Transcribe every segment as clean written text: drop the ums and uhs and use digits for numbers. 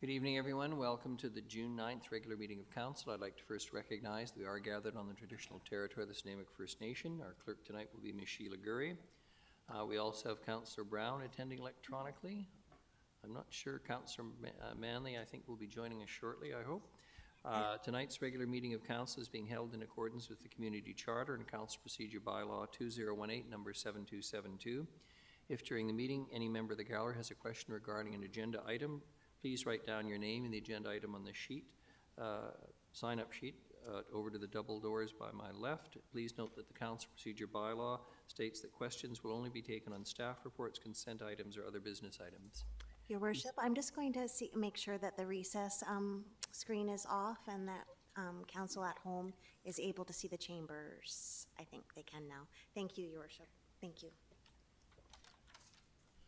Good evening, everyone. Welcome to the June 9th regular meeting of Council. I'd like to first recognize we are gathered on the traditional territory of the Snuneymuxw First Nation. Our clerk tonight will be Ms. Sheila Gurry. We also have Councillor Brown attending electronically. I'm not sure. Councillor Manley, I think, will be joining us shortly, I hope. Tonight's regular meeting of Council is being held in accordance with the Community Charter and Council Procedure Bylaw 2018, number 7272. If during the meeting any member of the gallery has a question regarding an agenda item, please write down your name and the agenda item on the sheet, sign-up sheet, over to the double doors by my left. Please note that the Council Procedure Bylaw states that questions will only be taken on staff reports, consent items, or other business items. Your Worship, I'm just going to make sure that the recess screen is off and that Council at home is able to see the chambers. I think they can now. Thank you, Your Worship. Thank you.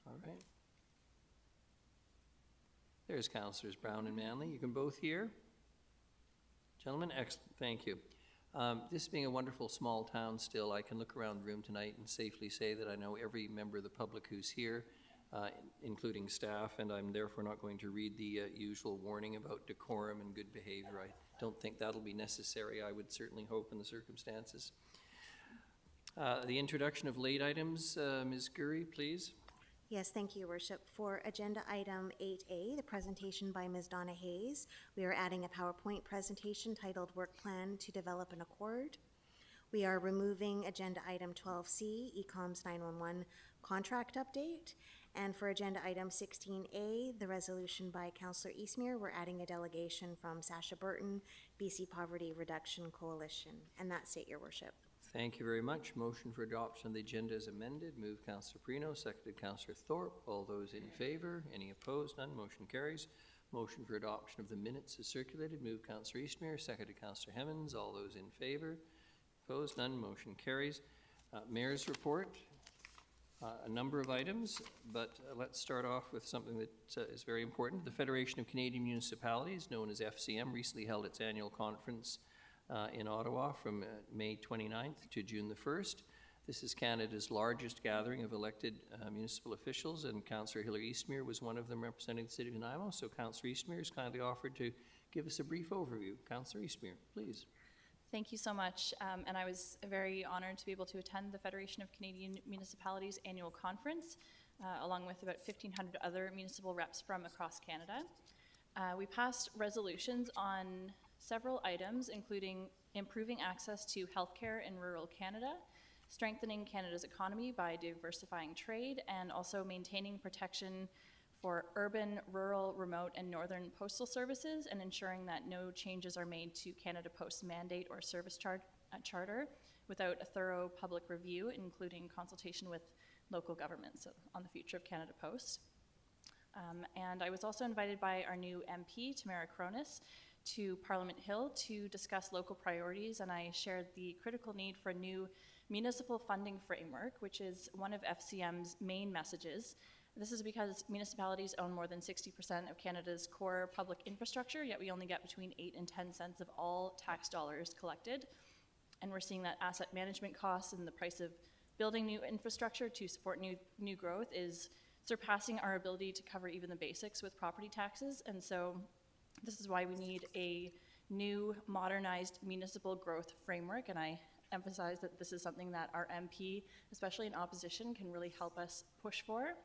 All right. There's Councillors Brown and Manley. You can both hear? Gentlemen, excellent. Thank you. This being a wonderful small town still, I can look around the room tonight and safely say that I know every member of the public who's here, including staff, and I'm therefore not going to read the usual warning about decorum and good behavior. I don't think that'll be necessary. I would certainly hope in the circumstances. The introduction of late items, Ms. Gurry, please. Yes, thank you, Your Worship. For agenda item 8A, the presentation by Ms. Donna Hayes, we are adding a PowerPoint presentation titled Work Plan to Develop an Accord. We are removing agenda item 12C, ECOMS 911 contract update. And for agenda item 16A, the resolution by Councillor Eastmere, we're adding a delegation from Sasha Burton, BC Poverty Reduction Coalition. And that's it, Your Worship. Thank you very much. Motion for adoption of the agenda is amended. Moved Councillor Perino, seconded Councillor Thorpe. All those in favor? Any opposed? None. Motion carries. Motion for adoption of the minutes is circulated. Moved Councillor Eastmere, seconded Councillor Hemmons. All those in favor? Opposed? None. Motion carries. Mayor's report. A number of items, but let's start off with something that is very important. The Federation of Canadian Municipalities, known as FCM, recently held its annual conference in Ottawa from May 29th to June the 1st. This is Canada's largest gathering of elected municipal officials, and Councillor Hilary Eastmere was one of them representing the City of Nanaimo. So Councillor Eastmere is kindly offered to give us a brief overview. Councillor Eastmere, please. Thank you so much, and I was very honored to be able to attend the Federation of Canadian Municipalities annual conference, along with about 1,500 other municipal reps from across Canada. We passed resolutions on several items, including improving access to healthcare in rural Canada, strengthening Canada's economy by diversifying trade, and also maintaining protection for urban, rural, remote, and northern postal services, and ensuring that no changes are made to Canada Post's mandate or service charter without a thorough public review, including consultation with local governments on the future of Canada Post. And I was also invited by our new MP, Tamara Cronus, to Parliament Hill to discuss local priorities, and I shared the critical need for a new municipal funding framework, which is one of FCM's main messages. This is because municipalities own more than 60% of Canada's core public infrastructure, yet we only get between 8 and 10 cents of all tax dollars collected. And we're seeing that asset management costs and the price of building new infrastructure to support new growth is surpassing our ability to cover even the basics with property taxes. And so this is why we need a new modernized municipal growth framework, and I emphasize that this is something that our MP, especially in opposition, can really help us push for.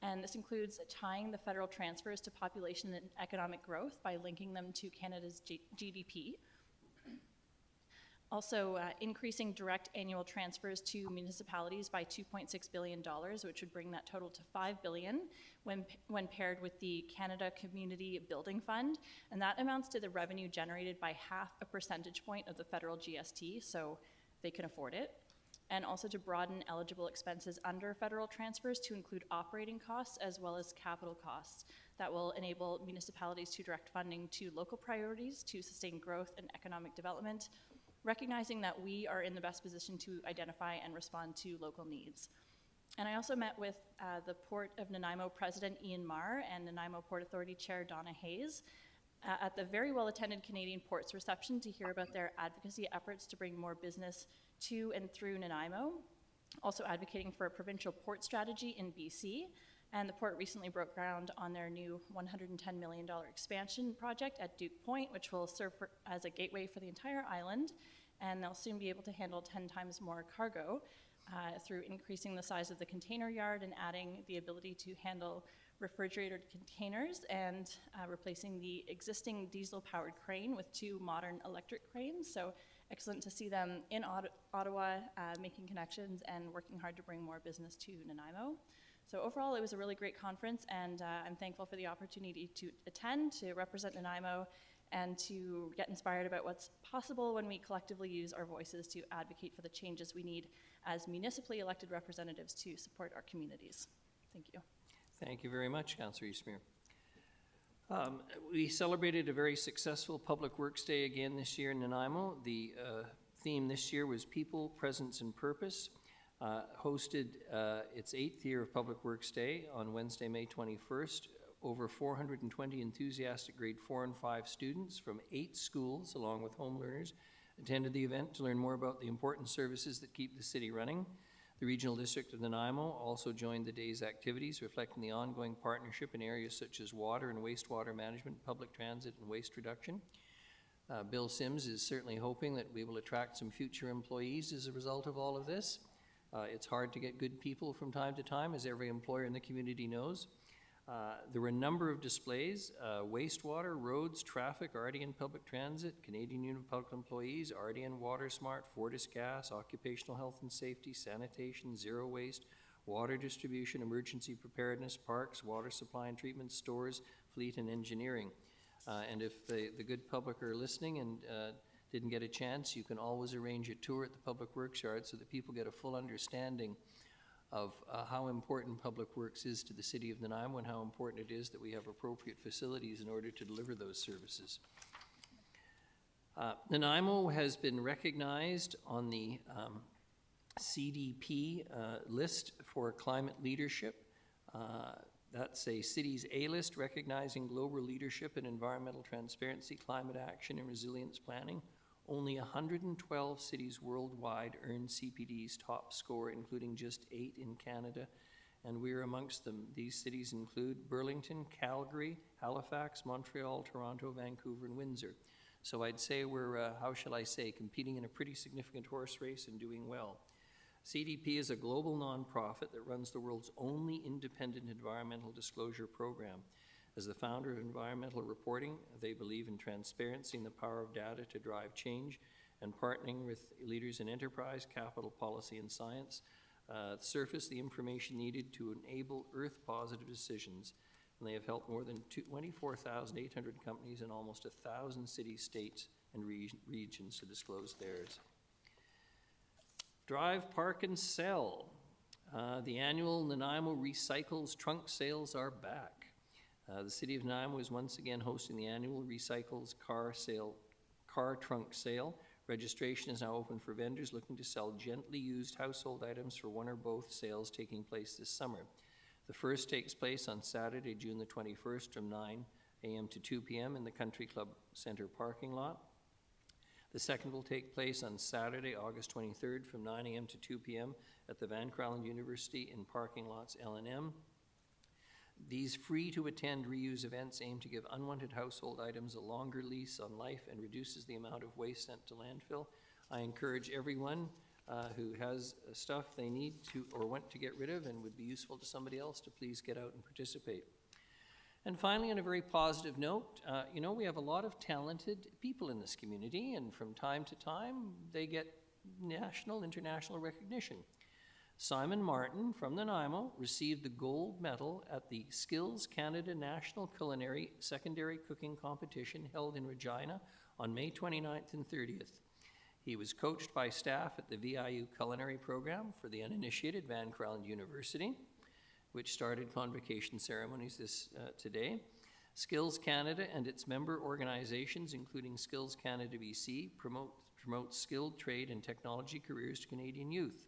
And this includes tying the federal transfers to population and economic growth by linking them to Canada's GDP. Also, increasing direct annual transfers to municipalities by $2.6 billion, which would bring that total to $5 billion when paired with the Canada Community Building Fund. And that amounts to the revenue generated by 0.5 percentage point of the federal GST, so they can afford it. And also to broaden eligible expenses under federal transfers to include operating costs as well as capital costs. That will enable municipalities to direct funding to local priorities to sustain growth and economic development, recognizing that we are in the best position to identify and respond to local needs. And I also met with the Port of Nanaimo President Ian Marr and Nanaimo Port Authority Chair Donna Hayes at the very well-attended Canadian Ports reception to hear about their advocacy efforts to bring more business to and through Nanaimo, also advocating for a provincial port strategy in BC, And the port recently broke ground on their new $110 million expansion project at Duke Point, which will serve as a gateway for the entire island. And they'll soon be able to handle 10 times more cargo through increasing the size of the container yard and adding the ability to handle refrigerated containers and replacing the existing diesel-powered crane with 2 modern electric cranes. So excellent to see them in Ottawa making connections and working hard to bring more business to Nanaimo. So overall, it was a really great conference, and I'm thankful for the opportunity to attend, to represent Nanaimo, and to get inspired about what's possible when we collectively use our voices to advocate for the changes we need as municipally elected representatives to support our communities. Thank you. Thank you very much, Councillor Eastmere. We celebrated a very successful Public Works Day again this year in Nanaimo. The theme this year was People, Presence, and Purpose. Hosted its 8th year of Public Works Day on Wednesday, May 21st. Over 420 enthusiastic grade 4 and 5 students from 8 schools, along with home learners, attended the event to learn more about the important services that keep the city running. The Regional District of Nanaimo also joined the day's activities, reflecting the ongoing partnership in areas such as water and wastewater management, public transit, and waste reduction. Bill Sims is certainly hoping that we will attract some future employees as a result of all of this. It's hard to get good people from time to time, as every employer in the community knows. There were a number of displays, wastewater, roads, traffic, RDN Public Transit, Canadian Union of Public Employees, RDN Water Smart, Fortis Gas, Occupational Health and Safety, Sanitation, Zero Waste, Water Distribution, Emergency Preparedness, Parks, Water Supply and Treatment, Stores, Fleet and Engineering. And if the good public are listening and didn't get a chance, you can always arrange a tour at the Public Works Yard so that people get a full understanding of how important public works is to the city of Nanaimo and how important it is that we have appropriate facilities in order to deliver those services. Nanaimo has been recognized on the CDP list for climate leadership. That's a city's A-list recognizing global leadership in environmental transparency, climate action, and resilience planning. Only 112 cities worldwide earned CPD's top score, including just 8 in Canada, and we're amongst them. These cities include Burlington, Calgary, Halifax, Montreal, Toronto, Vancouver, and Windsor. So I'd say we're, how shall I say, competing in a pretty significant horse race and doing well. CDP is a global nonprofit that runs the world's only independent environmental disclosure program. As the founder of environmental reporting, they believe in transparency and the power of data to drive change, and partnering with leaders in enterprise, capital policy, and science, surface the information needed to enable Earth-positive decisions. And they have helped more than 24,800 companies in almost 1,000 cities, states, and regions to disclose theirs. Drive, Park, and Sell. The annual Nanaimo Recycles trunk sales are back. The City of Nanaimo is once again hosting the annual Recycles car trunk sale. Registration is now open for vendors looking to sell gently used household items for one or both sales taking place this summer. The first takes place on Saturday, June the 21st from 9 a.m. to 2 p.m. in the Country Club Center parking lot. The second will take place on Saturday, August 23rd from 9 a.m. to 2 p.m. at the Van Crowland University in parking lots L&M. These free-to-attend reuse events aim to give unwanted household items a longer lease on life and reduces the amount of waste sent to landfill. I encourage everyone who has stuff they need to or want to get rid of and would be useful to somebody else to please get out and participate. And finally, on a very positive note, you know, we have a lot of talented people in this community, and from time to time, they get national, international recognition. Simon Martin from Nanaimo received the gold medal at the Skills Canada National Culinary Secondary Cooking Competition held in Regina on May 29th and 30th. He was coached by staff at the VIU Culinary Program for the uninitiated Van Crowland University, which started convocation ceremonies today. Skills Canada and its member organizations, including Skills Canada BC, promote skilled trade and technology careers to Canadian youth.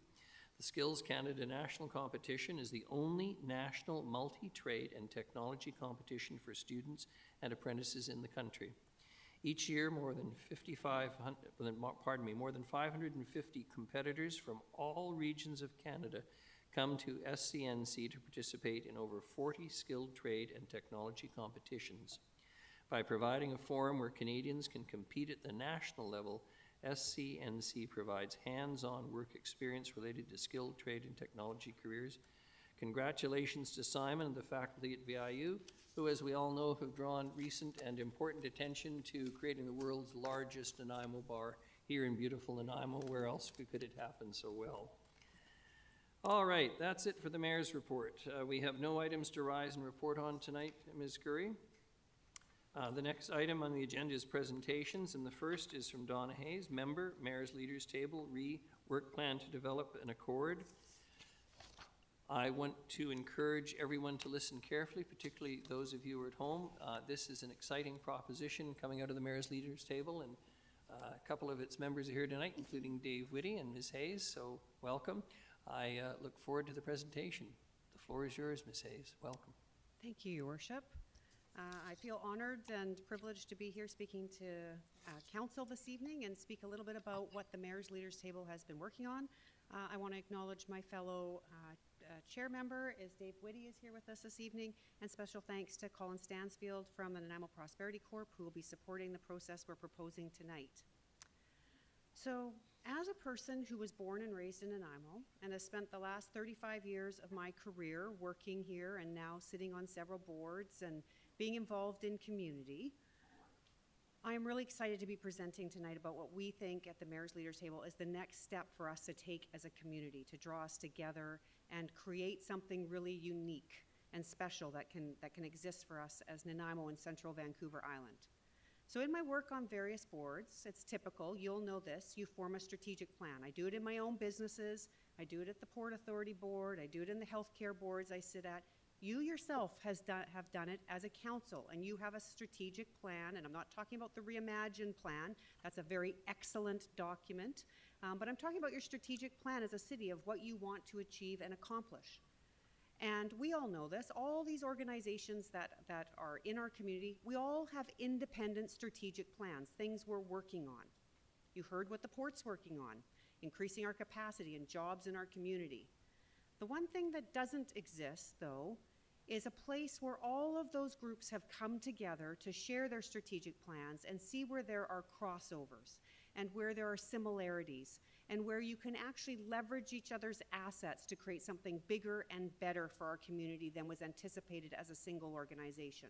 The Skills Canada National Competition is the only national multi-trade and technology competition for students and apprentices in the country. Each year, more than 550 competitors from all regions of Canada come to SCNC to participate in over 40 skilled trade and technology competitions. By providing a forum where Canadians can compete at the national level, SCNC provides hands-on work experience related to skilled trade and technology careers. Congratulations to Simon and the faculty at VIU, who, as we all know, have drawn recent and important attention to creating the world's largest Nanaimo bar here in beautiful Nanaimo. Where else could it happen so well? All right, that's it for the Mayor's report. We have no items to rise and report on tonight, Ms. Curry. The next item on the agenda is presentations, and the first is from Donna Hayes, member, Mayor's Leaders Table, work plan to develop an accord. I want to encourage everyone to listen carefully, particularly those of you who are at home. This is an exciting proposition coming out of the Mayor's Leaders Table, and a couple of its members are here tonight, including Dave Whitty and Ms. Hayes, so welcome. I look forward to the presentation. The floor is yours, Ms. Hayes. Welcome. Thank you, Your Worship. I feel honored and privileged to be here speaking to Council this evening and speak a little bit about what the Mayor's Leaders Table has been working on. I want to acknowledge my fellow chair member, as Dave Whitty is here with us this evening, and special thanks to Colin Stansfield from the Nanaimo Prosperity Corp, who will be supporting the process we're proposing tonight. So, as a person who was born and raised in Nanaimo and has spent the last 35 years of my career working here and now sitting on several boards and being involved in community, I am really excited to be presenting tonight about what we think at the Mayor's Leaders Table is the next step for us to take as a community to draw us together and create something really unique and special that can exist for us as Nanaimo and Central Vancouver Island. So in my work on various boards, it's typical, you'll know this, you form a strategic plan. I do it in my own businesses, I do it at the Port Authority Board, I do it in the healthcare boards I sit at. You yourself have done it as a council, and you have a strategic plan, and I'm not talking about the Reimagine plan. That's a very excellent document, but I'm talking about your strategic plan as a city of what you want to achieve and accomplish. And we all know this, all these organizations that are in our community, we all have independent strategic plans, things we're working on. You heard what the Port's working on, increasing our capacity and jobs in our community. The one thing that doesn't exist, though, is a place where all of those groups have come together to share their strategic plans and see where there are crossovers and where there are similarities and where you can actually leverage each other's assets to create something bigger and better for our community than was anticipated as a single organization.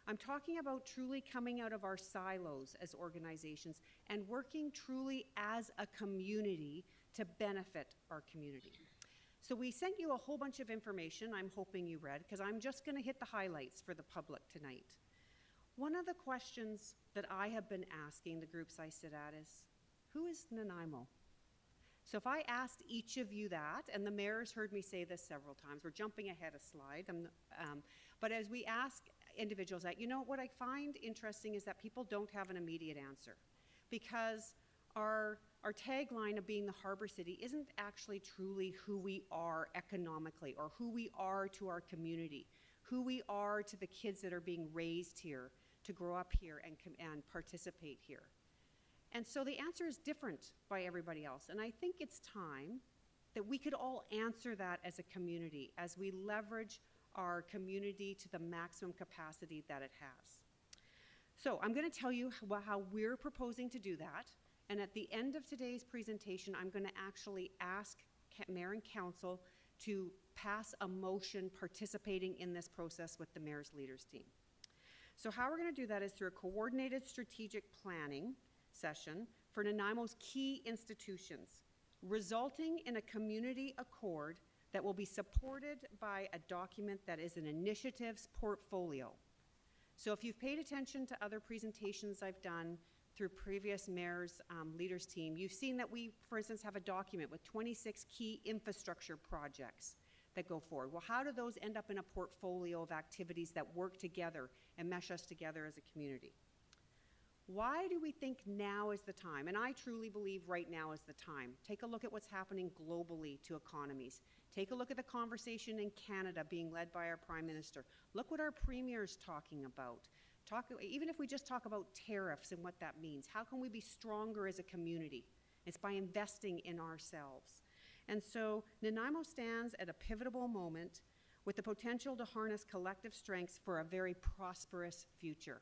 I'm talking about truly coming out of our silos as organizations and working truly as a community to benefit our community. So we sent you a whole bunch of information I'm hoping you read, because I'm just going to hit the highlights for the public tonight. One of the questions that I have been asking the groups I sit at is, who is Nanaimo? So if I asked each of you that, and the mayor's heard me say this several times, we're jumping ahead a slide, but as we ask individuals that, you know, what I find interesting is that people don't have an immediate answer, because our tagline of being the harbor city isn't actually truly who we are economically or who we are to our community, who we are to the kids that are being raised here to grow up here and participate here. And so the answer is different by everybody else. And I think it's time that we could all answer that as a community as we leverage our community to the maximum capacity that it has. So I'm going to tell you how we're proposing to do that. And at the end of today's presentation, I'm going to actually ask Mayor and Council to pass a motion participating in this process with the Mayor's Leaders team. So how we're going to do that is through a coordinated strategic planning session for Nanaimo's key institutions, resulting in a community accord that will be supported by a document that is an initiatives portfolio. So if you've paid attention to other presentations I've done through previous Mayor's Leaders team, you've seen that we, for instance, have a document with 26 key infrastructure projects that go forward. Well, how do those end up in a portfolio of activities that work together and mesh us together as a community? Why do we think now is the time? And I truly believe right now is the time. Take a look at what's happening globally to economies. Take a look at the conversation in Canada being led by our Prime Minister. Look what our Premier's talking about. Even if we just talk about tariffs and what that means, how can we be stronger as a community? It's by investing in ourselves. And so Nanaimo stands at a pivotal moment with the potential to harness collective strengths for a very prosperous future.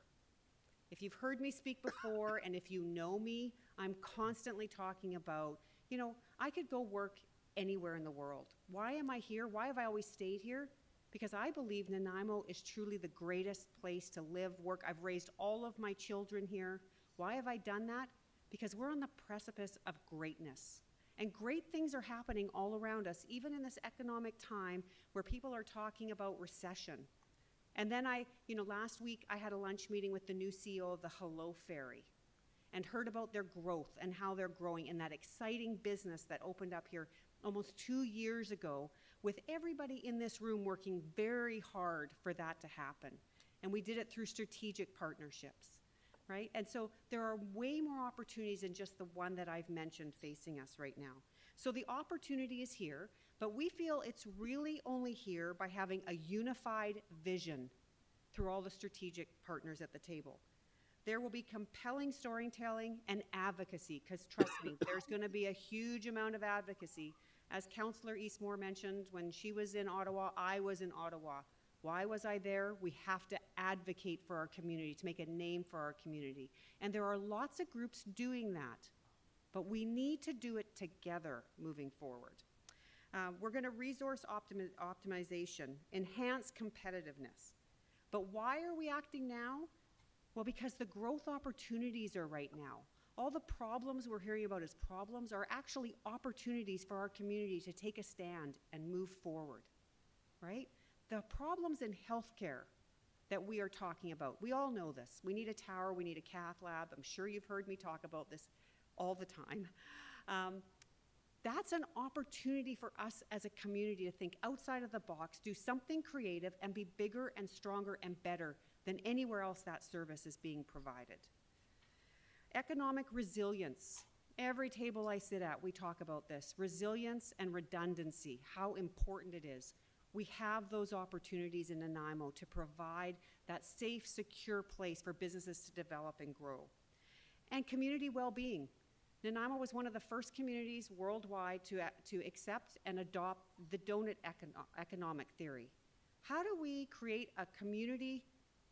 If you've heard me speak before, and if you know me, I'm constantly talking about, you know, I could go work anywhere in the world. Why am I here? Why have I always stayed here? Because I believe Nanaimo is truly the greatest place to live, work. I've raised all of my children here. Why have I done that? Because we're on the precipice of greatness. And great things are happening all around us, even in this economic time where people are talking about recession. And then last week I had a lunch meeting with the new CEO of the Hello Ferry and heard about their growth and how they're growing in that exciting business that opened up here almost 2 years ago, with everybody in this room working very hard for that to happen. And we did it through strategic partnerships, right? And so there are way more opportunities than just the one that I've mentioned facing us right now. So the opportunity is here, but we feel it's really only here by having a unified vision through all the strategic partners at the table. There will be compelling storytelling and advocacy, because trust me, there's going to be a huge amount of advocacy. As Councillor Eastmore mentioned, when she was in Ottawa, I was in Ottawa. Why was I there? We have to advocate for our community, to make a name for our community. And there are lots of groups doing that, but we need to do it together moving forward. We're going to resource optimization, enhance competitiveness. But why are we acting now? Well, because the growth opportunities are right now. All the problems we're hearing about as problems are actually opportunities for our community to take a stand and move forward, right? The problems in healthcare that we are talking about, we all know this. We need a tower, we need a cath lab. I'm sure you've heard me talk about this all the time. That's an opportunity for us as a community to think outside of the box, do something creative, and be bigger and stronger and better than anywhere else that service is being provided. Economic resilience. Every table I sit at, we talk about this. Resilience and redundancy, how important it is. We have those opportunities in Nanaimo to provide that safe, secure place for businesses to develop and grow. And community well-being. Nanaimo was one of the first communities worldwide to accept and adopt the donut economic theory. How do we create a community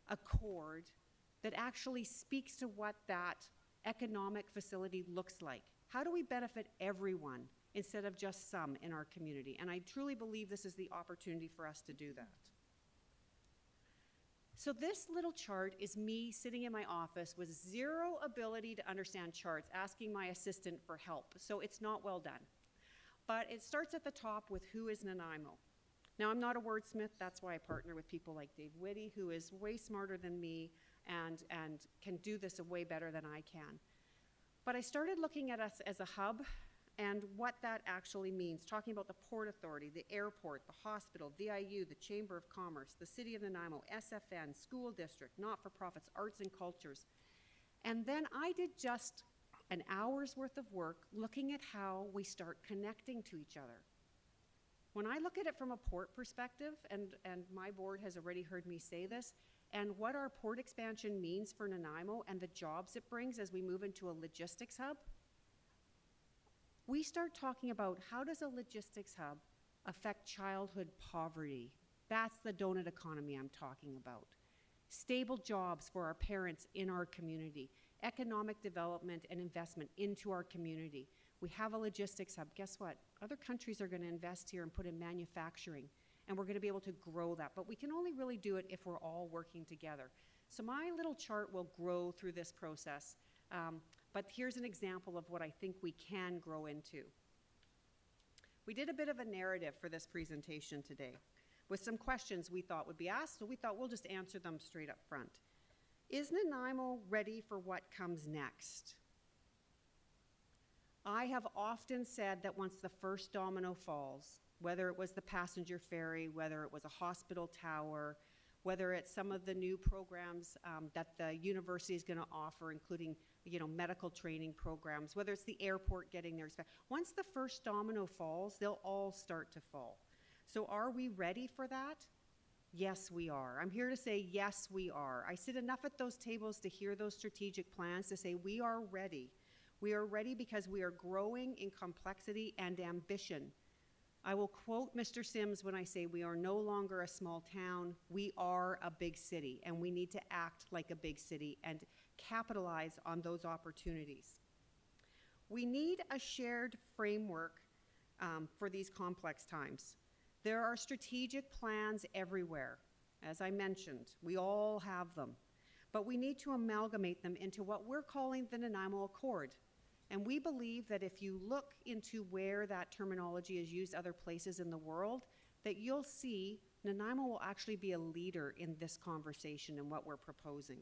accord that actually speaks to what that economic facility looks like? How do we benefit everyone instead of just some in our community? And I truly believe this is the opportunity for us to do that. So this little chart is me sitting in my office with zero ability to understand charts, asking my assistant for help. So it's not well done. But it starts at the top with who is Nanaimo. Now, I'm not a wordsmith. That's why I partner with people like Dave Whitty, who is way smarter than me and can do this way better than I can. But I started looking at us as a hub and what that actually means, talking about the Port Authority, the airport, the hospital, VIU, the Chamber of Commerce, the City of Nanaimo, SFN, school district, not-for-profits, arts and cultures. And then I did just an hour's worth of work looking at how we start connecting to each other. When I look at it from a port perspective, and my board has already heard me say this, and what our port expansion means for Nanaimo and the jobs it brings as we move into a logistics hub, we start talking about how does a logistics hub affect childhood poverty? That's the donut economy I'm talking about. Stable jobs for our parents in our community, economic development and investment into our community. We have a logistics hub. Guess what? Other countries are going to invest here and put in manufacturing, and we're going to be able to grow that. But we can only really do it if we're all working together. So my little chart will grow through this process. But here's an example of what I think we can grow into. We did a bit of a narrative for this presentation today with some questions we thought would be asked, so we thought we'll just answer them straight up front. Is Nanaimo ready for what comes next? I have often said that once the first domino falls, whether it was the passenger ferry, whether it was a hospital tower, whether it's some of the new programs that the university is going to offer, including medical training programs, whether it's the airport getting there. Once the first domino falls, they'll all start to fall. So are we ready for that? Yes, we are. I'm here to say, yes, we are. I sit enough at those tables to hear those strategic plans to say we are ready. We are ready because we are growing in complexity and ambition. I will quote Mr. Sims when I say we are no longer a small town, we are a big city, and we need to act like a big city and capitalize on those opportunities. We need a shared framework for these complex times. There are strategic plans everywhere. As I mentioned, we all have them, but we need to amalgamate them into what we're calling the Nanaimo Accord. And we believe that if you look into where that terminology is used other places in the world, that you'll see Nanaimo will actually be a leader in this conversation and what we're proposing.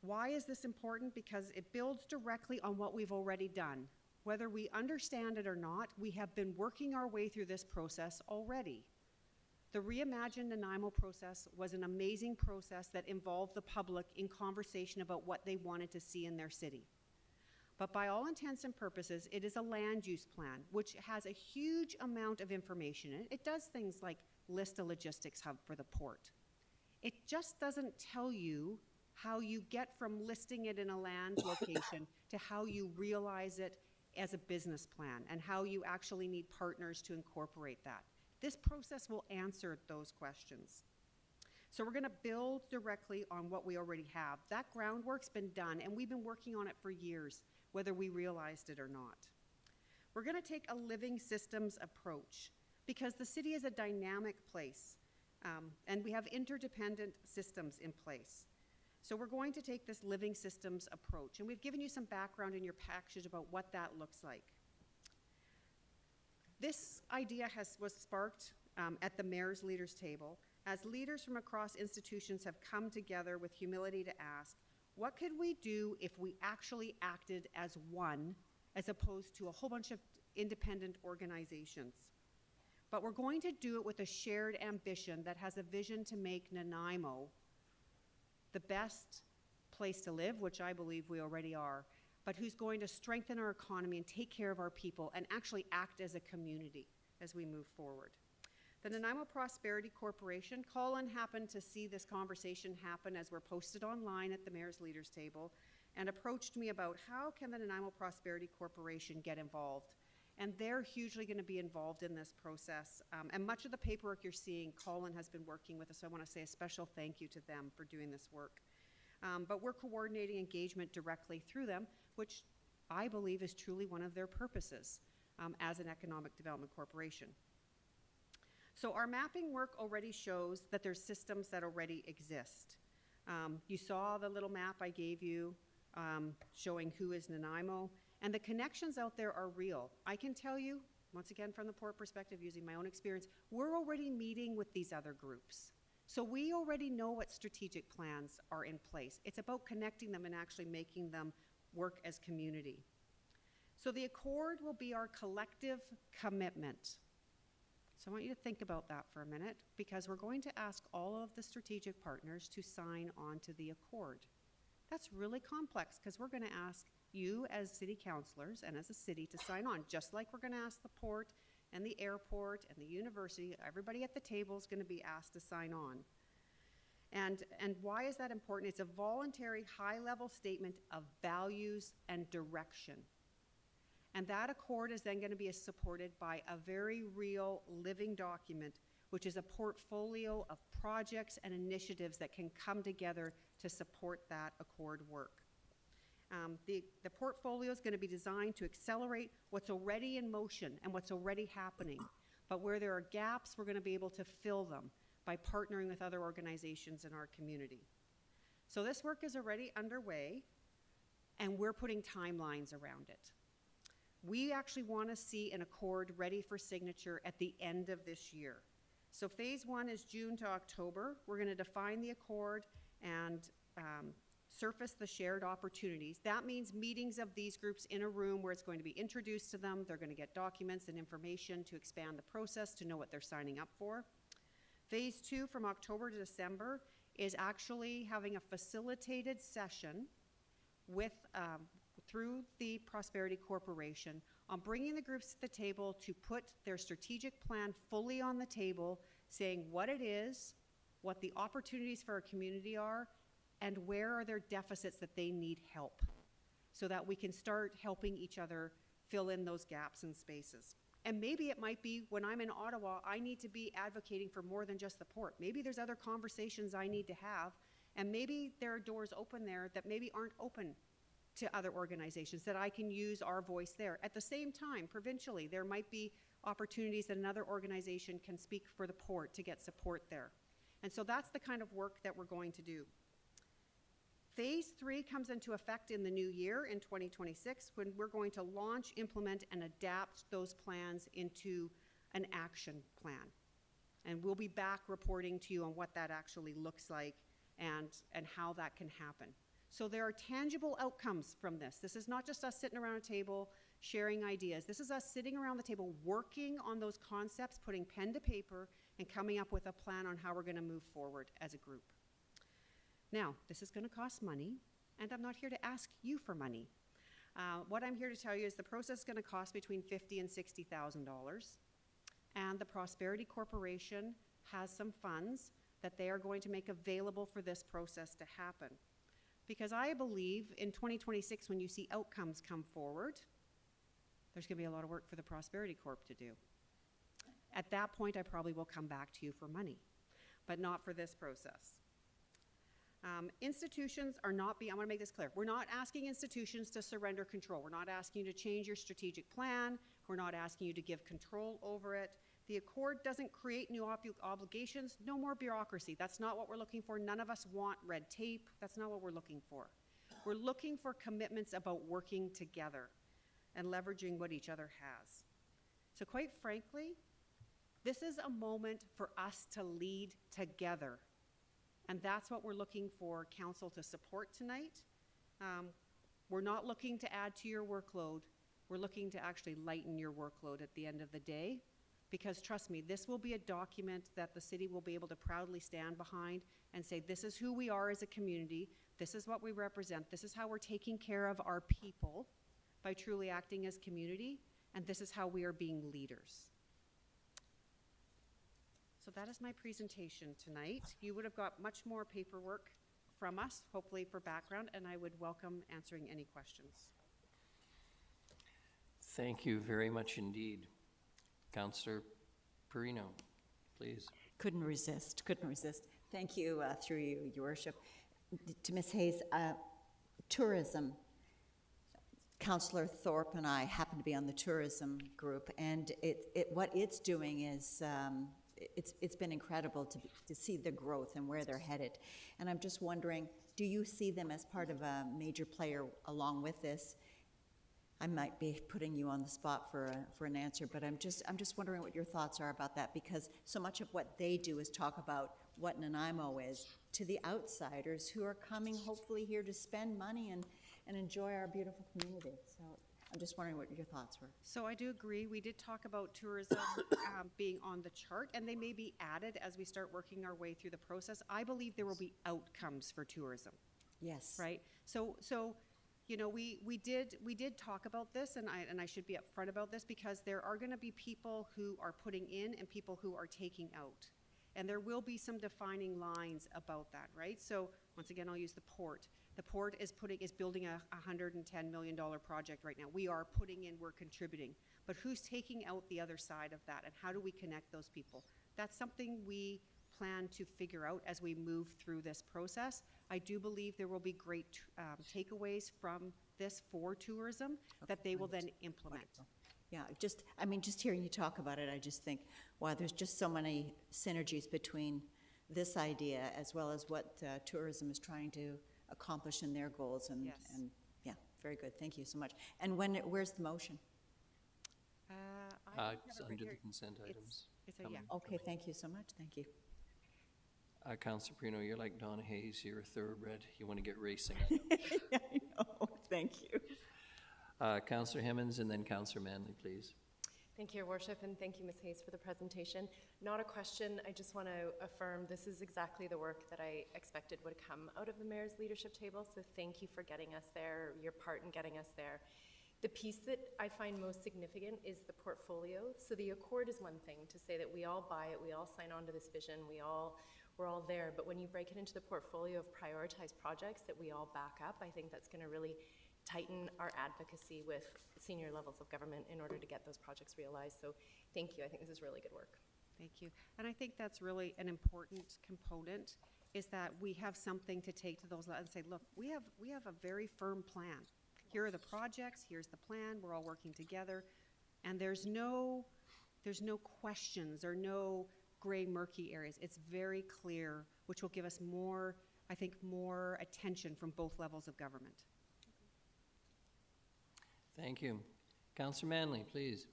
Why is this important? Because it builds directly on what we've already done. Whether we understand it or not, we have been working our way through this process already. The Reimagine Nanaimo process was an amazing process that involved the public in conversation about what they wanted to see in their city. But by all intents and purposes, it is a land use plan, which has a huge amount of information in it. It does things like list a logistics hub for the port. It just doesn't tell you how you get from listing it in a land location to how you realize it as a business plan and how you actually need partners to incorporate that. This process will answer those questions. So we're going to build directly on what we already have. That groundwork's been done, and we've been working on it for years, whether we realized it or not. We're going to take a living systems approach because the city is a dynamic place, and we have interdependent systems in place. So we're going to take this living systems approach, and we've given you some background in your package about what that looks like. This idea was sparked at the Mayor's Leaders Table as leaders from across institutions have come together with humility to ask, what could we do if we actually acted as one, as opposed to a whole bunch of independent organizations? But we're going to do it with a shared ambition that has a vision to make Nanaimo the best place to live, which I believe we already are, but who's going to strengthen our economy and take care of our people and actually act as a community as we move forward. The Nanaimo Prosperity Corporation, Colin happened to see this conversation happen as we're posted online at the Mayor's Leaders Table and approached me about how can the Nanaimo Prosperity Corporation get involved. And they're hugely going to be involved in this process. And much of the paperwork you're seeing, Colin has been working with us, so I want to say a special thank you to them for doing this work. But we're coordinating engagement directly through them, which I believe is truly one of their purposes as an economic development corporation. So our mapping work already shows that there's systems that already exist. You saw the little map I gave you showing who is Nanaimo, and the connections out there are real. I can tell you, once again from the port perspective, using my own experience, we're already meeting with these other groups. So we already know what strategic plans are in place. It's about connecting them and actually making them work as community. So the Accord will be our collective commitment. So I want you to think about that for a minute, because we're going to ask all of the strategic partners to sign on to the Accord. That's really complex, because we're going to ask you as city councilors and as a city to sign on, just like we're going to ask the port and the airport and the university. Everybody at the table is going to be asked to sign on. And why is that important? It's a voluntary high-level statement of values and direction. And that accord is then going to be supported by a very real living document, which is a portfolio of projects and initiatives that can come together to support that accord work. The portfolio is going to be designed to accelerate what's already in motion and what's already happening. But where there are gaps, we're going to be able to fill them by partnering with other organizations in our community. So this work is already underway, and we're putting timelines around it. We actually want to see an accord ready for signature at the end of this year. So phase 1 is June to October. We're going to define the accord and surface the shared opportunities. That means meetings of these groups in a room where it's going to be introduced to them. They're going to get documents and information to expand the process, to know what they're signing up for. Phase 2 from October to December is actually having a facilitated session with through the Prosperity Corporation on bringing the groups to the table to put their strategic plan fully on the table, saying what it is, what the opportunities for our community are, and where are their deficits that they need help, so that we can start helping each other fill in those gaps and spaces. And maybe it might be when I'm in Ottawa, I need to be advocating for more than just the port. Maybe there's other conversations I need to have, and maybe there are doors open there that maybe aren't open to other organizations, that I can use our voice there. At the same time, provincially, there might be opportunities that another organization can speak for the port to get support there. And so that's the kind of work that we're going to do. Phase 3 comes into effect in the new year in 2026, when we're going to launch, implement, and adapt those plans into an action plan. And we'll be back reporting to you on what that actually looks like and how that can happen. So there are tangible outcomes from this. This is not just us sitting around a table sharing ideas. This is us sitting around the table working on those concepts, putting pen to paper, and coming up with a plan on how we're going to move forward as a group. Now, this is going to cost money, and I'm not here to ask you for money. What I'm here to tell you is the process is going to cost between $50,000 and $60,000, and the Prosperity Corporation has some funds that they are going to make available for this process to happen. Because I believe in 2026, when you see outcomes come forward, there's going to be a lot of work for the Prosperity Corp to do. At that point, I probably will come back to you for money, but not for this process. Institutions are not I want to make this clear. We're not asking institutions to surrender control. We're not asking you to change your strategic plan. We're not asking you to give control over it. The Accord doesn't create new obligations, no more bureaucracy. That's not what we're looking for. None of us want red tape. That's not what we're looking for. We're looking for commitments about working together and leveraging what each other has. So quite frankly, this is a moment for us to lead together. And that's what we're looking for council to support tonight. We're not looking to add to your workload. We're looking to actually lighten your workload at the end of the day. Because trust me, this will be a document that the city will be able to proudly stand behind and say, this is who we are as a community, this is what we represent, this is how we're taking care of our people by truly acting as community, and this is how we are being leaders. So that is my presentation tonight. You would have got much more paperwork from us, hopefully for background, and I would welcome answering any questions. Thank you very much indeed. Councillor Perino, please. Couldn't resist. Thank you, through you, Your Worship. To Ms. Hayes, tourism. Councillor Thorpe and I happen to be on the tourism group, and what it's doing is it's been incredible to see the growth and where they're headed. And I'm just wondering, do you see them as part of a major player along with this? I might be putting you on the spot for an answer, but I'm just wondering what your thoughts are about that, because so much of what they do is talk about what Nanaimo is to the outsiders who are coming hopefully here to spend money and enjoy our beautiful community. So I'm just wondering what your thoughts were. So I do agree. We did talk about tourism being on the chart, and they may be added as we start working our way through the process. I believe there will be outcomes for tourism. Yes. Right? So you know, we did talk about this, and I should be upfront about this, because there are going to be people who are putting in and people who are taking out. And there will be some defining lines about that, right? So once again, I'll use the port. The port is building a $110 million project right now. We are putting in, we're contributing. But who's taking out the other side of that, and how do we connect those people? That's something we plan to figure out as we move through this process. I do believe there will be great takeaways from this for tourism that they will then implement. Wonderful. Yeah, just hearing you talk about it, I just think, wow, there's just so many synergies between this idea as well as what tourism is trying to accomplish in their goals. And, Yes. and yeah, very good. Thank you so much. And where's the motion? It's under the consent items. It's a, yeah. Okay, thank you so much. Thank you. Councillor Perino, you're like Donna Hayes, you're a thoroughbred. You want to get racing. Yeah, I know. Thank you. Councillor Hemmons and then Councillor Manley, please. Thank you, Your Worship, and thank you, Ms. Hayes, for the presentation. Not a question, I just want to affirm this is exactly the work that I expected would come out of the Mayor's leadership table, so thank you for getting us there, your part in getting us there. The piece that I find most significant is the portfolio. So the Accord is one thing, to say that we all buy it, we all sign on to this vision, we're all there, but when you break it into the portfolio of prioritized projects that we all back up, I think that's going to really tighten our advocacy with senior levels of government in order to get those projects realized. So thank you. I think this is really good work. Thank you. And I think that's really an important component, is that we have something to take to those and say, look, we have a very firm plan. Here are the projects, here's the plan, we're all working together, and there's no questions or no gray, murky areas. It's very clear, which will give us more, I think, more attention from both levels of government. Thank you. Councillor Manley, please.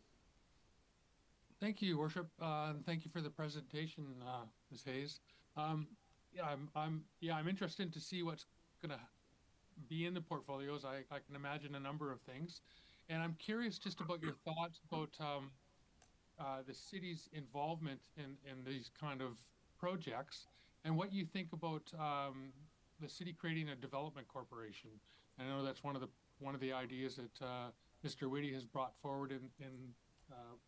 Thank you, Your Worship, and thank you for the presentation, Ms. Hayes. I'm interested to see what's going to be in the portfolios. I can imagine a number of things, and I'm curious just about your thoughts about the city's involvement in these kind of projects, and what you think about the city creating a development corporation. I know that's one of the ideas that Mr. Whitty has brought forward in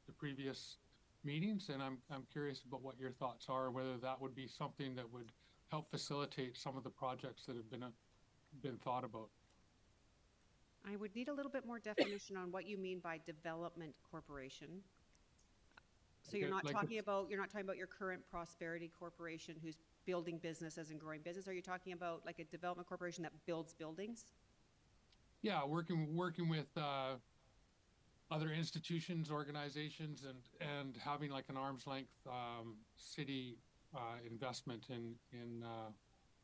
the previous meetings, and I'm curious about what your thoughts are, whether that would be something that would help facilitate some of the projects that have been thought about. I would need a little bit more definition on what you mean by development corporation. So you're not talking about your current Prosperity Corporation who's building businesses and growing business. Are you talking about like a development corporation that builds buildings? Yeah, working with other institutions, organizations, and having like an arm's length city investment in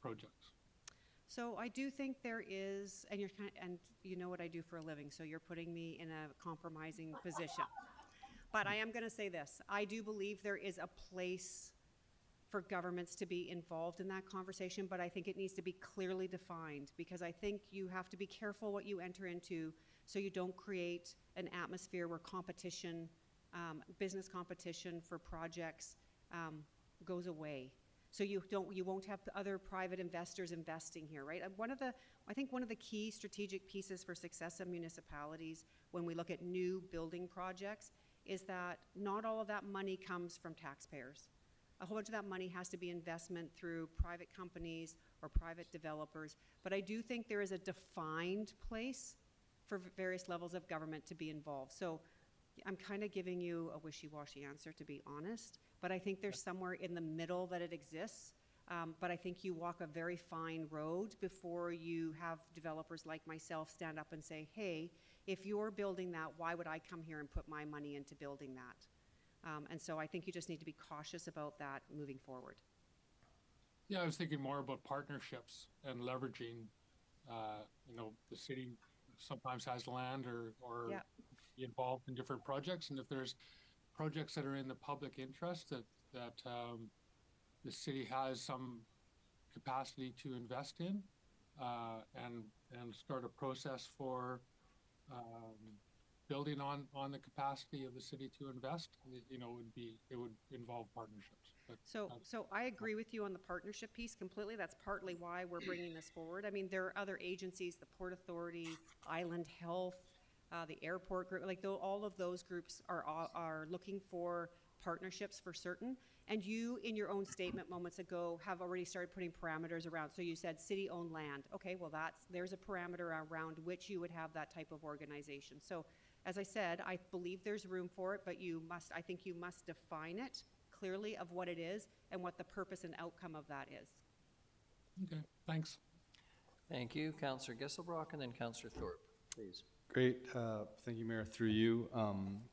projects. So I do think there is, and and you know what I do for a living, so you're putting me in a compromising position. But I am going to say this: I do believe there is a place for governments to be involved in that conversation, but I think it needs to be clearly defined, because I think you have to be careful what you enter into so you don't create an atmosphere where competition, business competition for projects goes away. So you won't have other private investors investing here, right? I think one of the key strategic pieces for success of municipalities when we look at new building projects is that not all of that money comes from taxpayers. A whole bunch of that money has to be investment through private companies or private developers. But I do think there is a defined place for various levels of government to be involved. So I'm kind of giving you a wishy-washy answer, to be honest, but I think there's somewhere in the middle that it exists. But I think you walk a very fine road before you have developers like myself stand up and say, hey, if you're building that, why would I come here and put my money into building that? And so I think you just need to be cautious about that moving forward. Yeah, I was thinking more about partnerships and leveraging, the city sometimes has land or Yeah. be involved in different projects. And if there's projects that are in the public interest that the city has some capacity to invest in, and start a process for building on the capacity of the city to invest, it would involve partnerships. But So I agree with you on the partnership piece completely. That's partly why we're bringing this forward. I mean, there are other agencies, the Port Authority, Island Health, the airport group, all of those groups are looking for partnerships for certain. And you, in your own statement moments ago, have already started putting parameters around. So you said city-owned land. Okay, well there's a parameter around which you would have that type of organization. So as I said, I believe there's room for it, but I think you must define it clearly of what it is and what the purpose and outcome of that is. okay, thanks. Thank you. Councillor Gisselbrock and then Councillor Thorpe, please. Great. Thank you, Mayor. Through you.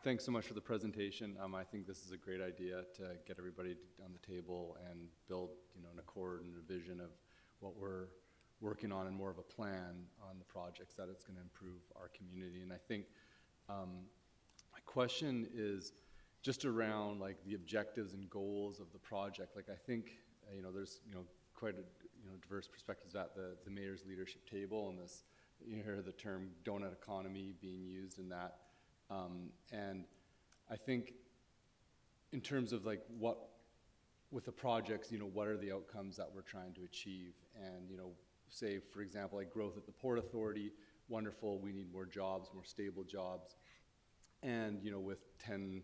Thanks so much for the presentation. I think this is a great idea to get everybody on the table and build, an accord and a vision of what we're working on and more of a plan on the projects that it's going to improve our community. And I think my question is just around the objectives and goals of the project. I think there's quite a diverse perspectives at the mayor's leadership table, and this. You hear the term donut economy being used in that. And I think in terms of what, with the projects, what are the outcomes that we're trying to achieve? And, say, for example, growth at the Port Authority, wonderful, we need more jobs, more stable jobs. And, with 10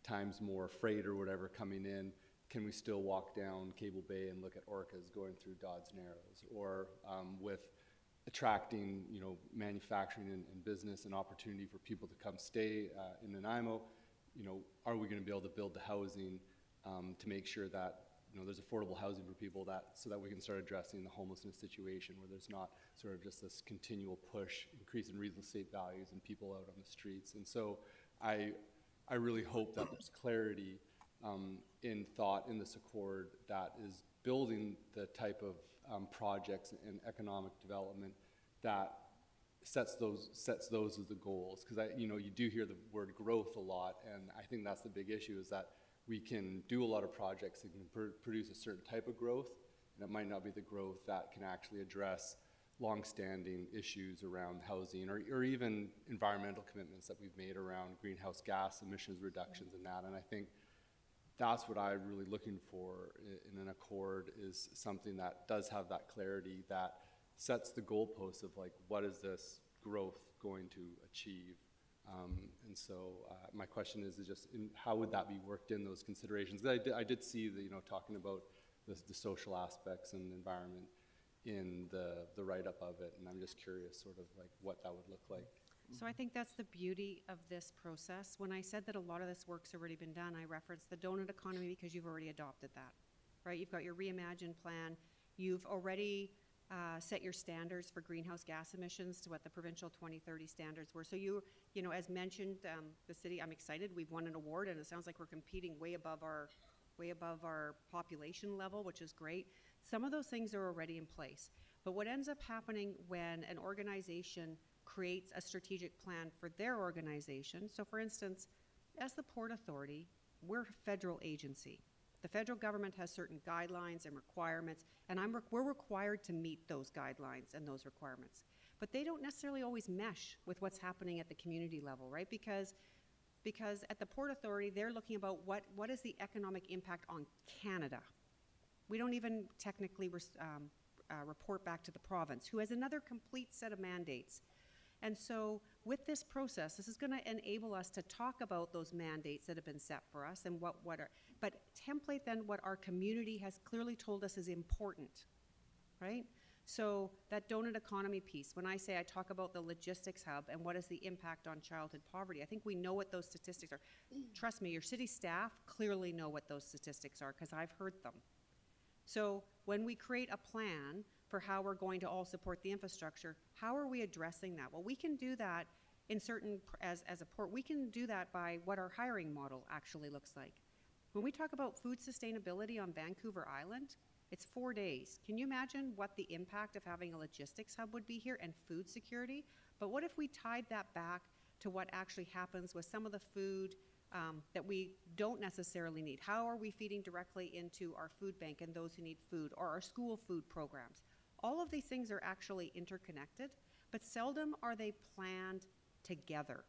times more freight or whatever coming in, can we still walk down Cable Bay and look at orcas going through Dodds Narrows? Or with attracting, you know, manufacturing and business and opportunity for people to come stay in Nanaimo. You know, are we going to be able to build the housing to make sure that, you know, there's affordable housing for people, so that we can start addressing the homelessness situation where there's not sort of just this continual push, increase in real estate values and people out on the streets. And so I really hope that there's clarity in thought in this accord that is building the type of projects and economic development that sets those as the goals. Because you know, you do hear the word growth a lot, and I think that's the big issue, is that we can do a lot of projects that can produce a certain type of growth, and it might not be the growth that can actually address long-standing issues around housing or even environmental commitments that we've made around greenhouse gas emissions reductions and that. And I think that's what I'm really looking for in an accord, is something that does have that clarity, that sets the goalposts of like, what is this growth going to achieve? And so my question is just how would that be worked in those considerations? I did see the, you know, talking about the social aspects and environment in the write-up of it, and I'm just curious sort of like what that would look like. So I think that's the beauty of this process. When I said that a lot of this work's already been done, I referenced the donut economy because you've already adopted that, right? You've got your Reimagine plan. You've already set your standards for greenhouse gas emissions to what the provincial 2030 standards were. So you know, as mentioned, the city, I'm excited. We've won an award, and it sounds like we're competing way above our population level, which is great. Some of those things are already in place. But what ends up happening when an organization creates a strategic plan for their organization, so for instance, as the Port Authority, we're a federal agency. The federal government has certain guidelines and requirements, and we're required to meet those guidelines and those requirements. But they don't necessarily always mesh with what's happening at the community level, right? Because at the Port Authority, they're looking about what is the economic impact on Canada. We don't even technically report back to the province, who has another complete set of mandates. And so with this process, this is going to enable us to talk about those mandates that have been set for us and but template then what our community has clearly told us is important, right? So that donut economy piece, when I talk about the logistics hub and what is the impact on childhood poverty, I think we know what those statistics are. Trust me, your city staff clearly know what those statistics are because I've heard them. So when we create a plan for how we're going to all support the infrastructure, how are we addressing that? Well, we can do that in certain, as a port, we can do that by what our hiring model actually looks like. When we talk about food sustainability on Vancouver Island, it's 4 days. Can you imagine what the impact of having a logistics hub would be here and food security? But what if we tied that back to what actually happens with some of the food that we don't necessarily need? How are we feeding directly into our food bank and those who need food, or our school food programs? All of these things are actually interconnected, but seldom are they planned together.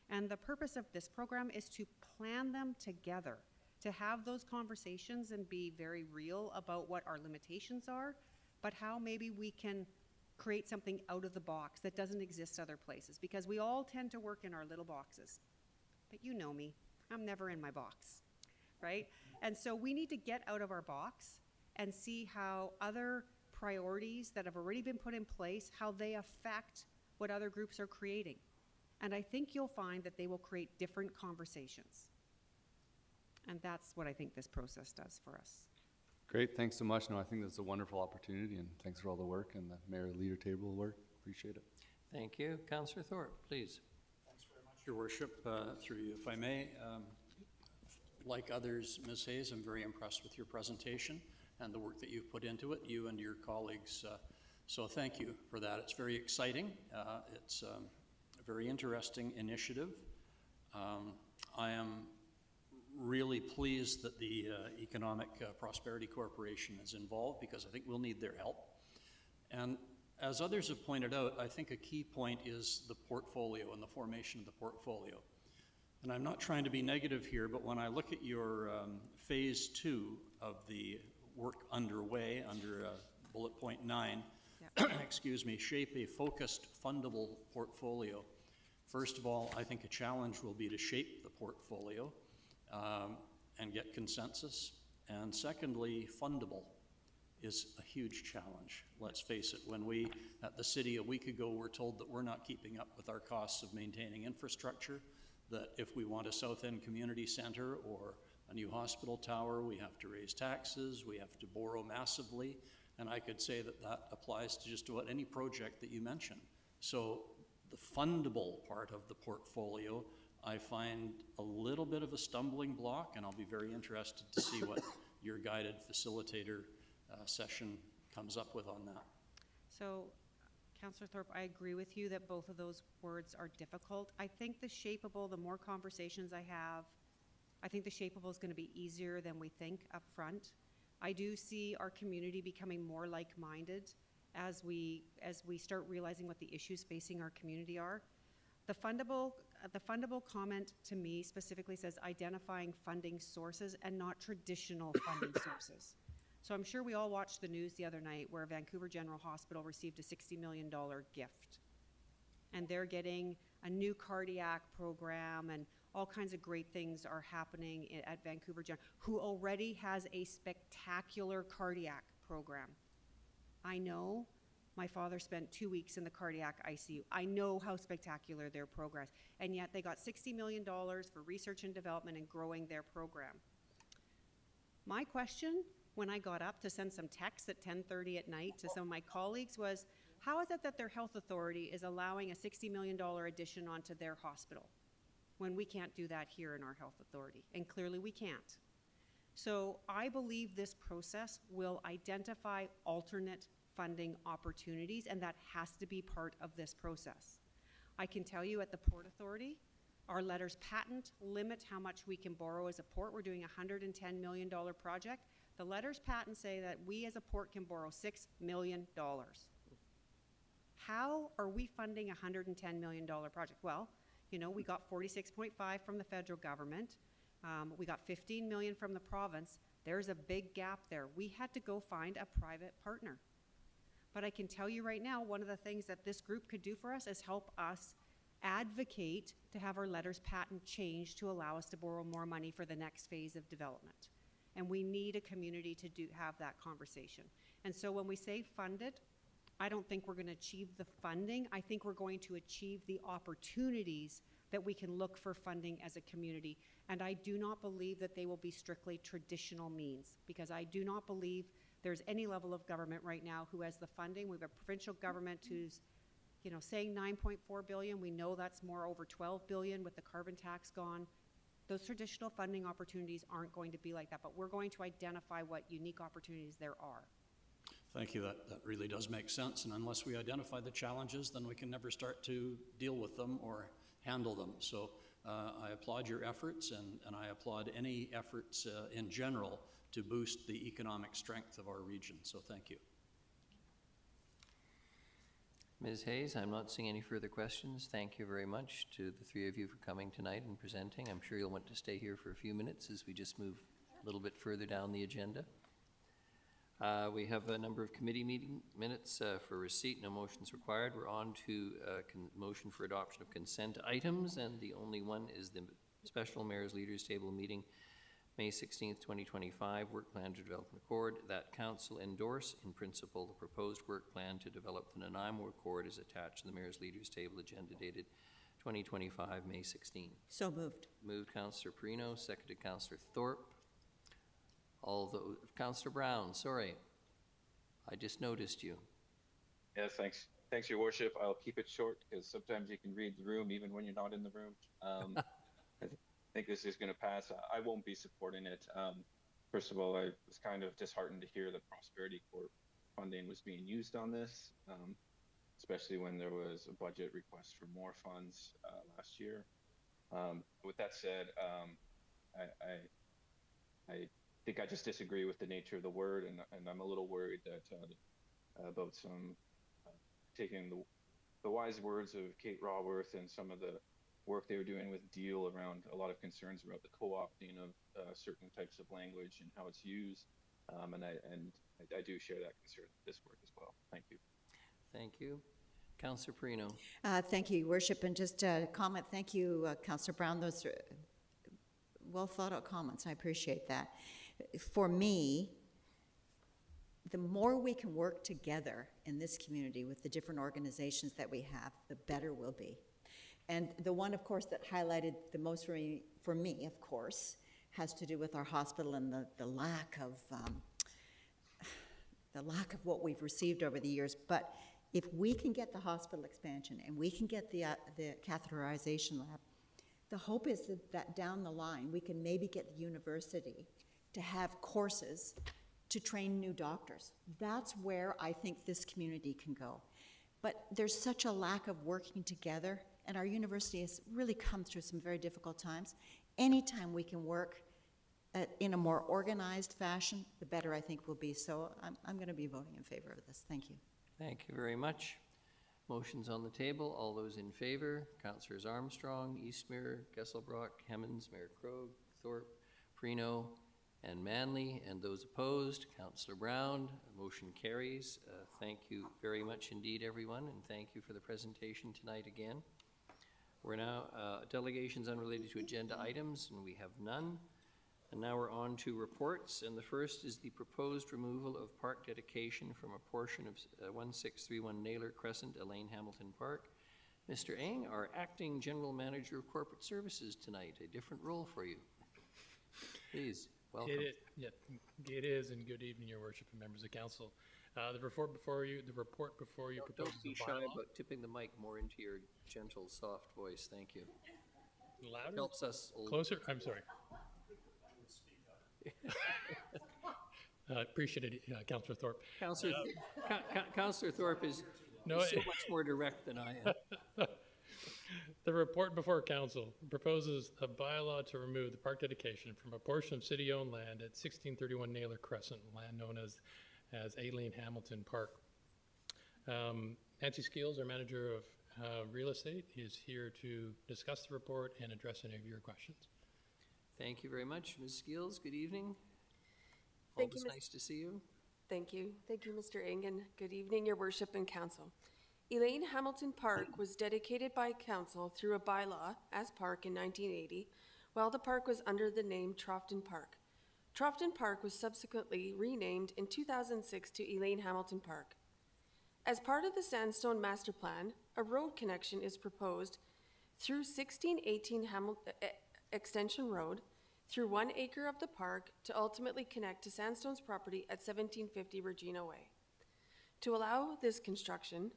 And the purpose of this program is to plan them together, to have those conversations and be very real about what our limitations are, but how maybe we can create something out of the box that doesn't exist other places, because we all tend to work in our little boxes. But you know me, I'm never in my box, right? And so we need to get out of our box and see how other priorities that have already been put in place, how they affect what other groups are creating. And I think you'll find that they will create different conversations. And that's what I think this process does for us. Great, thanks so much. No, I think this is a wonderful opportunity, and thanks for all the work and the Mayor Leader Table work. Appreciate it. Thank you. Councillor Thorpe, please. Thanks very much, Your Worship. Through you, if I may. Like others, Ms. Hayes, I'm very impressed with your presentation and the work that you've put into it, you and your colleagues. So thank you for that. It's very exciting. It's a very interesting initiative. I am really pleased that the Economic Prosperity Corporation is involved, because I think we'll need their help. And as others have pointed out, I think a key point is the portfolio and the formation of the portfolio. And I'm not trying to be negative here, but when I look at your phase 2 of the work underway under bullet point 9, yep. Excuse me, shape a focused, fundable portfolio. First of all, I think a challenge will be to shape the portfolio and get consensus. And secondly, fundable. is a huge challenge. Let's face it, when we, at the city a week ago, were told that we're not keeping up with our costs of maintaining infrastructure, that if we want a South End Community Center or a new hospital tower, we have to raise taxes, we have to borrow massively, and I could say that that applies to just about any project that you mention. So the fundable part of the portfolio, I find a little bit of a stumbling block, and I'll be very interested to see what your guided facilitator session comes up with on that. So, Councillor Thorpe, I agree with you that both of those words are difficult. I think the shapeable, the more conversations I have, I think the shapeable is going to be easier than we think up front. I do see our community becoming more like-minded as we start realizing what the issues facing our community are. The fundable comment to me specifically says identifying funding sources and not traditional funding sources. So I'm sure we all watched the news the other night where Vancouver General Hospital received a $60 million gift. And they're getting a new cardiac program, and all kinds of great things are happening at Vancouver General, who already has a spectacular cardiac program. I know. My father spent 2 weeks in the cardiac ICU. I know how spectacular their program is. And yet they got $60 million for research and development and growing their program. My question when I got up to send some texts at 10:30 at night to some of my colleagues was, how is it that their health authority is allowing a $60 million addition onto their hospital when we can't do that here in our health authority? And clearly we can't. So I believe this process will identify alternate funding opportunities, and that has to be part of this process. I can tell you at the Port Authority, our letters patent limit how much we can borrow as a port. We're doing a $110 million project. The letters patent say that we as a port can borrow $6 million. How are we funding a $110 million project? Well, you know, we got 46.5 from the federal government. We got 15 million from the province. There's a big gap there. We had to go find a private partner. But I can tell you right now, one of the things that this group could do for us is help us advocate to have our letters patent changed to allow us to borrow more money for the next phase of development. And we need a community to have that conversation. And so when we say fund it, I don't think we're going to achieve the funding. I think we're going to achieve the opportunities that we can look for funding as a community. And I do not believe that they will be strictly traditional means, because I do not believe there's any level of government right now who has the funding. We have a provincial government who's, you know, saying 9.4 billion. We know that's more, over 12 billion with the carbon tax gone. Those traditional funding opportunities aren't going to be like that, but we're going to identify what unique opportunities there are. Thank you. That really does make sense. And unless we identify the challenges, then we can never start to deal with them or handle them. So I applaud your efforts, and I applaud any efforts in general to boost the economic strength of our region. So thank you. Ms. Hayes, I'm not seeing any further questions. Thank you very much to the three of you for coming tonight and presenting. I'm sure you'll want to stay here for a few minutes as we just move a little bit further down the agenda. We have a number of committee meeting minutes for receipt. No motions required. We're on to motion for adoption of consent items, and the only one is the special Mayor's Leaders Table meeting, May 16th, 2025, work plan to develop an accord that council endorse in principle. The proposed work plan to develop the Nanaimo Accord is attached to the Mayor's Leaders Table agenda dated 2025, May 16. So moved. Moved Councillor Perino, seconded Councillor Thorpe. Councillor Brown, sorry, I just noticed you. Yes, thanks. Thanks, Your Worship. I'll keep it short because sometimes you can read the room even when you're not in the room. I think this is going to pass. I won't be supporting it. First of all, I was kind of disheartened to hear that Prosperity Corp funding was being used on this, especially when there was a budget request for more funds last year. With that said, I think I just disagree with the nature of the word, and I'm a little worried that about some taking the wise words of Kate Raworth and some of the work they were doing with Deal around a lot of concerns about the co-opting of certain types of language and how it's used, and I do share that concern with this work as well. Thank you. Thank you. Councillor Perino. Thank you, Your Worship, and just a comment. Thank you, Councillor Brown. Those are well thought out comments. I appreciate that. For me, the more we can work together in this community with the different organizations that we have, the better we'll be. And the one, of course, that highlighted the most for me, of course, has to do with our hospital and the lack of what we've received over the years. But if we can get the hospital expansion and we can get the catheterization lab, the hope is that down the line we can maybe get the university to have courses to train new doctors. That's where I think this community can go. But there's such a lack of working together, and our university has really come through some very difficult times. Anytime we can work in a more organized fashion, the better I think we'll be. So I'm going to be voting in favor of this. Thank you. Thank you very much. Motion's on the table. All those in favor, Councillors Armstrong, Eastmere, Kesselbrock, Hemmons, Mayor Krogh, Thorpe, Prino, and Manley, and those opposed, Councillor Brown. Motion carries. Thank you very much indeed, everyone, and thank you for the presentation tonight again. We're now delegations unrelated to agenda items, and we have none. And now we're on to reports, and the first is the proposed removal of park dedication from a portion of 1631 Naylor Crescent, Elaine Hamilton Park. Mr. Eng, our acting General Manager of Corporate Services tonight, a different role for you. Please, welcome. It is, and good evening, Your Worship and members of council. The report before you proposes Don't be shy about tipping the mic more into your gentle, soft voice. Thank you. Louder? Helps us. Closer? I'm sorry. Appreciate it, Councillor Thorpe. Councillor Thorpe is so much more direct than I am. The report before council proposes a bylaw to remove the park dedication from a portion of city-owned land at 1631 Naylor Crescent, land known as Aileen Hamilton Park. Nancy Skills, our manager of real estate, is here to discuss the report and address any of your questions. Thank you very much. Ms. Skills, good evening. Thank you, Always nice to see you. Thank you. Thank you, Mr. Eng, and good evening, Your Worship and Council. Elaine Hamilton Park was dedicated by Council through a bylaw as park in 1980, while the park was under the name Troughton Park. Troughton Park was subsequently renamed in 2006 to Elaine Hamilton Park. As part of the Sandstone Master Plan, a road connection is proposed through 1618 Extension Road, through 1 acre of the park to ultimately connect to Sandstone's property at 1750 Regina Way. To allow this construction,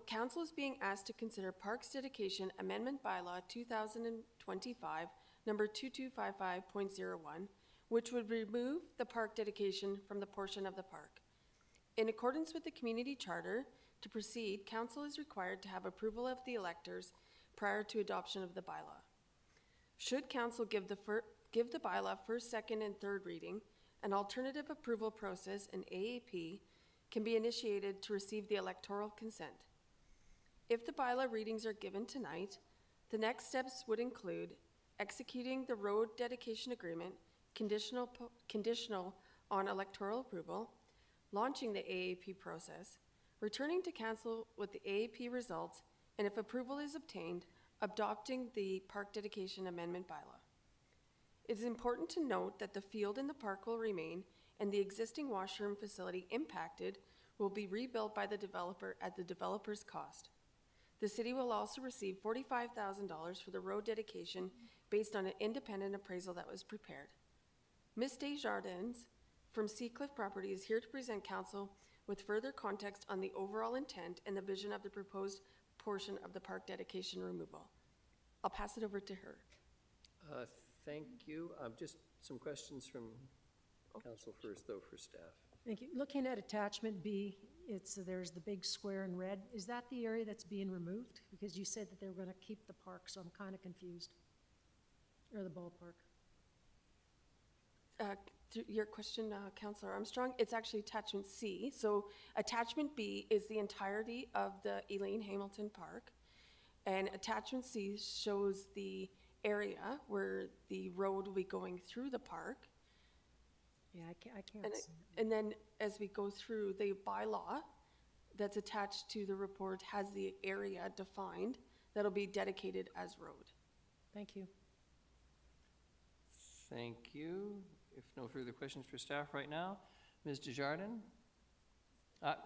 Council is being asked to consider Parks Dedication Amendment Bylaw 2025, number 2255.01, which would remove the park dedication from the portion of the park. In accordance with the Community Charter, to proceed, Council is required to have approval of the electors prior to adoption of the bylaw. Should Council give the bylaw first, second, and third reading, an alternative approval process, an AAP, can be initiated to receive the electoral consent. If the bylaw readings are given tonight, the next steps would include executing the road dedication agreement, conditional on electoral approval, launching the AAP process, returning to Council with the AAP results, and if approval is obtained, adopting the Park Dedication Amendment Bylaw. It is important to note that the field in the park will remain, and the existing washroom facility impacted will be rebuilt by the developer at the developer's cost. The city will also receive $45,000 for the road dedication based on an independent appraisal that was prepared. Ms. Desjardins from Seacliff Property is here to present Council with further context on the overall intent and the vision of the proposed portion of the park dedication removal. I'll pass it over to her. Thank you. Just some questions from Council first, though, for staff. Thank you. Looking at attachment B, there's the big square in red. Is that the area that's being removed? Because you said that they were going to keep the park, so I'm kind of confused. Or the ballpark. Your question, Councillor Armstrong, it's actually attachment C. So attachment B is the entirety of the Elaine Hamilton Park, and attachment C shows the area where the road will be going through the park. Yeah, I can't see it. And then as we go through, the bylaw that's attached to the report has the area defined that'll be dedicated as road. Thank you. Thank you. If no further questions for staff right now, Ms. Desjardins?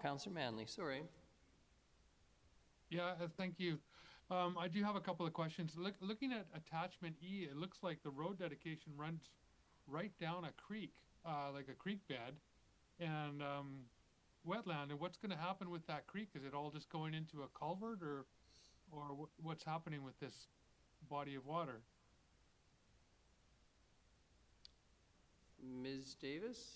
Councillor Manley, sorry. Yeah, thank you. I do have a couple of questions. Looking at attachment E, it looks like the road dedication runs right down a creek, like a creek bed and wetland. And what's going to happen with that creek? Is it all just going into a culvert, or what's happening with this body of water? Ms. Davis?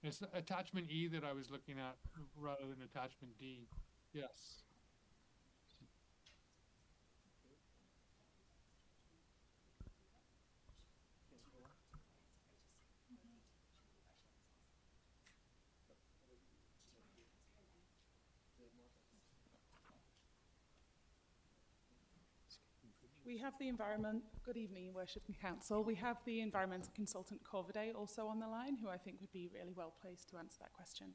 It's attachment E that I was looking at rather than attachment D. Yes. We have the environment. Good evening, Worship and Council. We have the environmental consultant Corvidae also on the line, who I think would be really well placed to answer that question.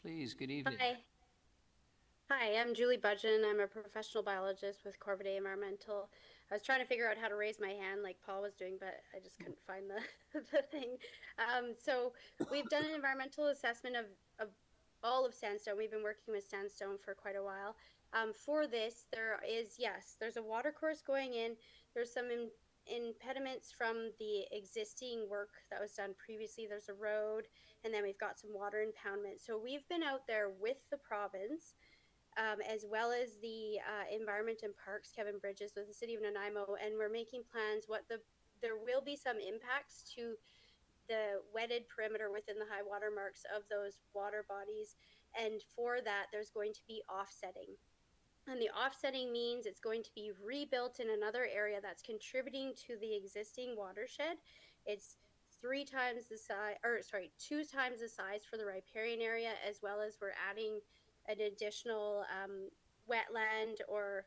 Please, good evening. Hi, I'm Julie Budgeon. I'm a professional biologist with Corvidae Environmental. I was trying to figure out how to raise my hand like Paul was doing, but I just couldn't find the thing. So we've done an environmental assessment of all of sandstone. We've been working with sandstone for quite a while. For this, there's a water course going in. There's some impediments from the existing work that was done previously. There's a road, and then we've got some water impoundment. So we've been out there with the province, as well as the Environment and Parks, Kevin Bridges, with the City of Nanaimo, and we're making plans. There will be some impacts to the wetted perimeter within the high water marks of those water bodies, and for that, there's going to be offsetting. And the offsetting means it's going to be rebuilt in another area that's contributing to the existing watershed. It's 2 times the size for the riparian area, as well as we're adding an additional wetland or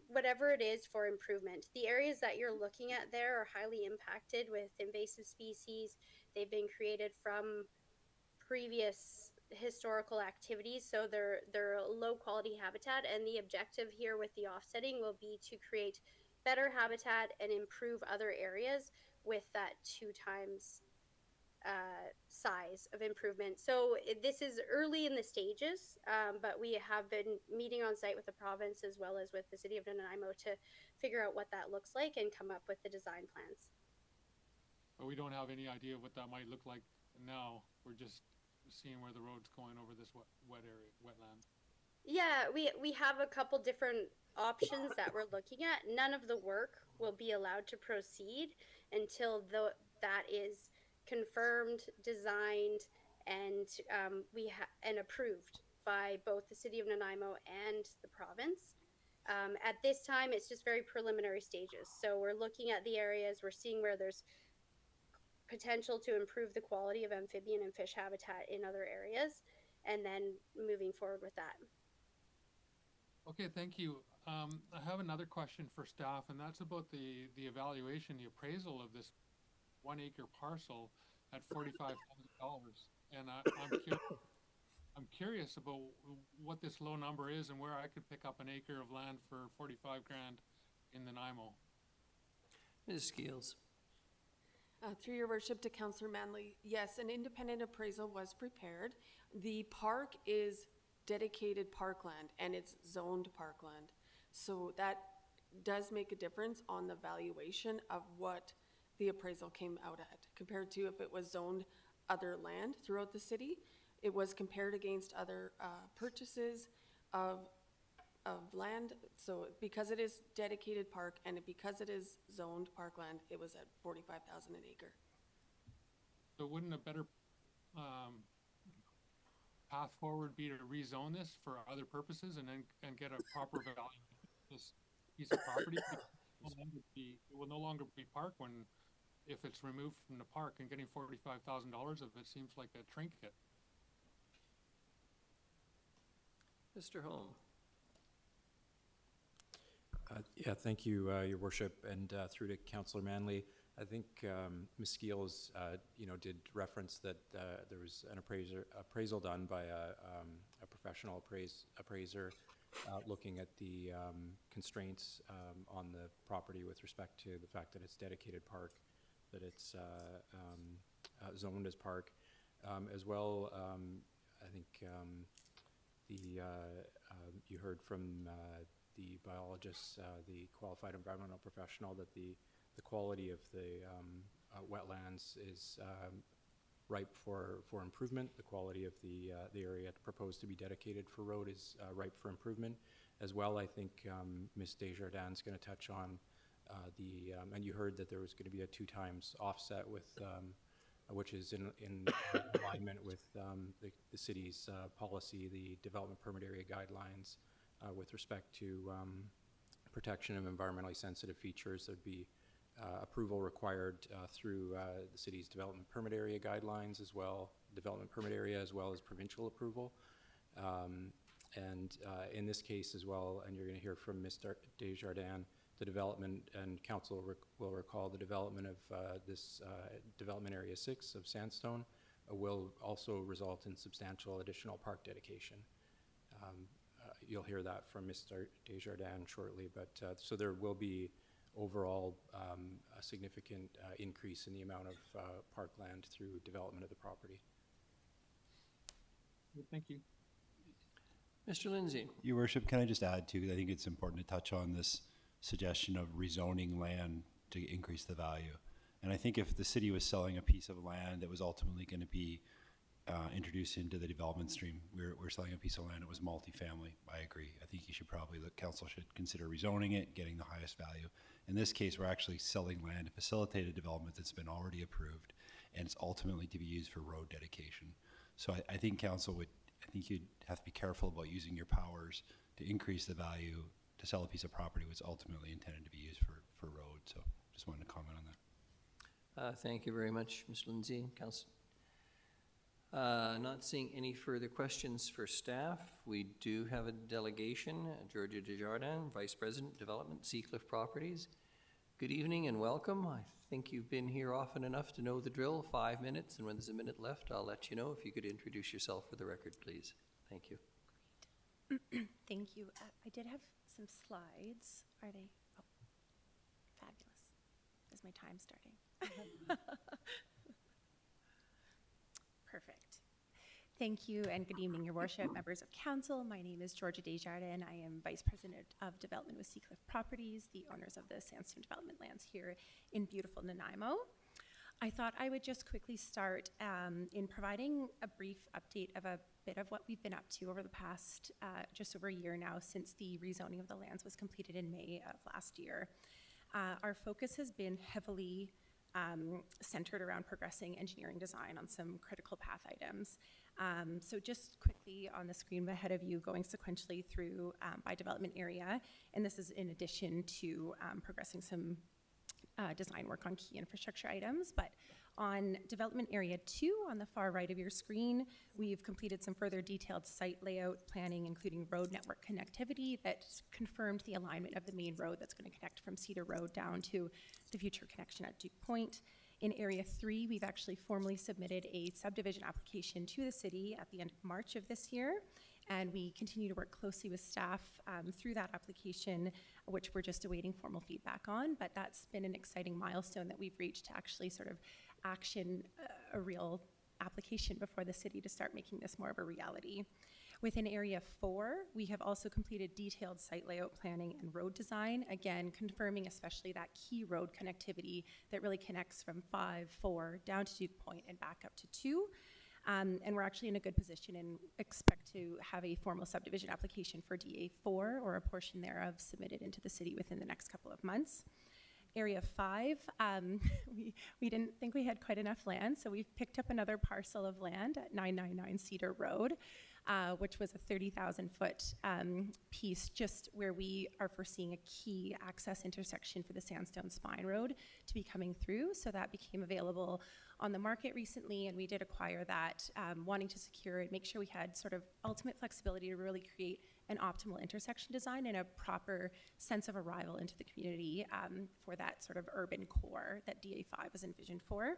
whatever it is for improvement. The areas that you're looking at there are highly impacted with invasive species. They've been created from previous historical activities, so they're low quality habitat, and the objective here with the offsetting will be to create better habitat and improve other areas with that 2 times size of improvement. So this is early in the stages, but we have been meeting on site with the province as well as with the City of Nanaimo to figure out what that looks like and come up with the design plans. But we don't have any idea what that might look like now. We're just seeing where the road's going over this wetland. Yeah, we have a couple different options that we're looking at. None of the work will be allowed to proceed until that is confirmed, designed, and and approved by both the City of Nanaimo and the province. At this time, it's just very preliminary stages. So we're looking at the areas, we're seeing where there's potential to improve the quality of amphibian and fish habitat in other areas, and then moving forward with that. Okay, thank you. I have another question for staff, and that's about the evaluation, the appraisal of this 1 acre parcel at $45,000. And I'm curious about what this low number is and where I could pick up an acre of land for 45 grand in Nanaimo. Ms. Skeels. Through your worship to Councillor Manley, yes, an independent appraisal was prepared. The park is dedicated parkland and it's zoned parkland. So that does make a difference on the valuation of what the appraisal came out at compared to if it was zoned other land throughout the city. It was compared against other purchases of land. So because it is dedicated park and because it is zoned parkland, it was at $45,000 an acre. So wouldn't a better path forward be to rezone this for other purposes and get a proper value of this piece of property? It will no longer be park if it's removed from the park, and getting $45,000 of it seems like a trinket. Mr. Holm. Yeah, thank you, Your Worship, and through to Councillor Manley. I think Ms. Skeels, did reference that there was an appraisal done by a professional appraiser, looking at the constraints on the property with respect to the fact that it's dedicated park, that it's zoned as park. As well, I think you heard from the biologists, the qualified environmental professional, that the quality of the wetlands is ripe for improvement. The quality of the area proposed to be dedicated for road is ripe for improvement. As well, I think Ms. Desjardins is going to touch on and you heard that there was going to be a 2 times offset with which is in alignment with the city's policy, the development permit area guidelines with respect to protection of environmentally sensitive features. There'd be approval required through the city's development permit area guidelines as well, development permit area as well as provincial approval. And in this case as well, and you're going to hear from Mr. Desjardins, the development, and council will recall the development of this development area 6 of Sandstone will also result in substantial additional park dedication. You'll hear that from Mr. Desjardins shortly, but so there will be overall a significant increase in the amount of parkland through development of the property. Thank you. Mr. Lindsay. Your Worship, can I just add too, because I think it's important to touch on this suggestion of rezoning land to increase the value. And I think if the city was selling a piece of land that was ultimately going to be introduced into the development stream, we're selling a piece of land that was multifamily. I agree. I think you should probably, the council should consider rezoning it, getting the highest value. In this case, we're actually selling land to facilitate a development that's been already approved, and it's ultimately to be used for road dedication. So I think council would, I think you'd have to be careful about using your powers to increase the value to sell a piece of property was ultimately intended to be used for road. So just wanted to comment on that. Thank you very much, Mr. Lindsay. Council. Not seeing any further questions for staff. We do have a delegation, Georgia Desjardins, Vice President, Development, Seacliff Properties. Good evening and welcome. I think you've been here often enough to know the drill. 5 minutes, and when there's a minute left, I'll let you know. If you could introduce yourself for the record, please. Thank you. Thank you. I did have some slides. Are they? Oh, fabulous. Is my time starting? Perfect. Thank you and good evening, Your Worship, members of council. My name is Georgia Desjardins. I am Vice President of Development with Seacliff Properties, the owners of the Sandstone Development lands here in beautiful Nanaimo. I thought I would just quickly start in providing a brief update of a bit of what we've been up to over the past just over a year now since the rezoning of the lands was completed in May of last year. Our focus has been heavily centered around progressing engineering design on some critical path items. So just quickly on the screen ahead of you, going sequentially through by development area, and this is in addition to progressing some design work on key infrastructure items. But on development area 2 on the far right of your screen, we've completed some further detailed site layout planning, including road network connectivity that confirmed the alignment of the main road that's going to connect from Cedar Road down to the future connection at Duke Point. In area 3, we've actually formally submitted a subdivision application to the city at the end of March of this year. And we continue to work closely with staff through that application, which we're just awaiting formal feedback on. But that's been an exciting milestone that we've reached to actually sort of action a real application before the city to start making this more of a reality. Within Area 4, we have also completed detailed site layout planning and road design, again, confirming especially that key road connectivity that really connects from 5, 4, down to Duke Point and back up to 2. And we're actually in a good position and expect to have a formal subdivision application for DA4 or a portion thereof submitted into the city within the next couple of months. Area 5, we didn't think we had quite enough land, so we've picked up another parcel of land at 999 Cedar Road, which was a 30,000-foot piece just where we are foreseeing a key access intersection for the Sandstone Spine Road to be coming through. So that became available on the market recently, and we did acquire that, wanting to secure and make sure we had sort of ultimate flexibility to really create an optimal intersection design and a proper sense of arrival into the community for that sort of urban core that DA5 is envisioned for.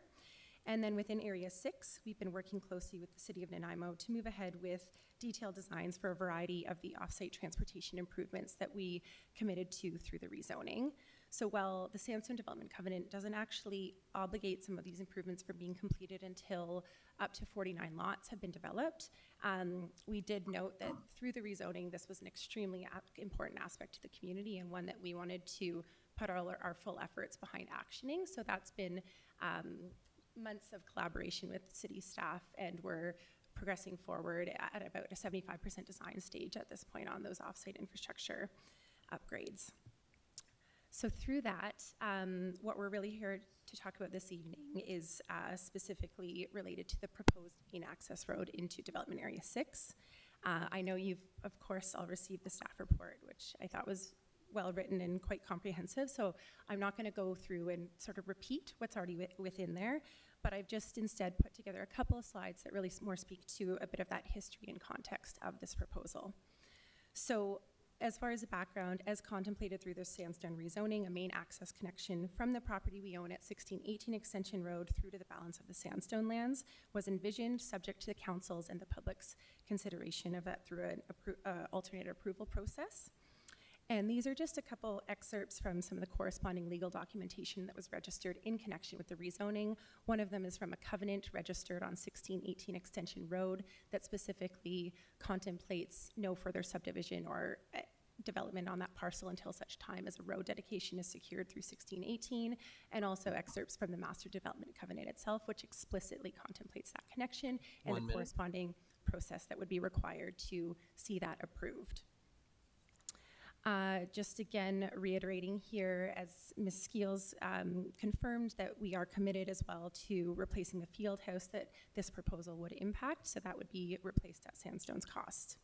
And then within Area 6, we've been working closely with the City of Nanaimo to move ahead with detailed designs for a variety of the off-site transportation improvements that we committed to through the rezoning. So while the Sandstone Development Covenant doesn't actually obligate some of these improvements for being completed until up to 49 lots have been developed, we did note that through the rezoning, this was an extremely important aspect to the community and one that we wanted to put all our full efforts behind actioning. So that's been months of collaboration with city staff, and we're progressing forward at about a 75% design stage at this point on those off-site infrastructure upgrades. So through that, what we're really here to talk about this evening is specifically related to the proposed main access road into Development Area 6. I know you've, of course, all received the staff report, which I thought was well written and quite comprehensive, so I'm not going to go through and sort of repeat what's already within there, but I've just instead put together a couple of slides that really more speak to a bit of that history and context of this proposal. So as far as the background, as contemplated through the Sandstone rezoning, a main access connection from the property we own at 1618 Extension Road through to the balance of the Sandstone lands was envisioned, subject to the council's and the public's consideration of that through an alternate approval process. And these are just a couple excerpts from some of the corresponding legal documentation that was registered in connection with the rezoning. One of them is from a covenant registered on 1618 Extension Road that specifically contemplates no further subdivision or development on that parcel until such time as a road dedication is secured through 1618, and also excerpts from the Master Development Covenant itself, which explicitly contemplates that connection and the corresponding process that would be required to see that approved. Just again, reiterating here, as Ms. Skeels confirmed, that we are committed as well to replacing the field house that this proposal would impact, so that would be replaced at Sandstone's cost.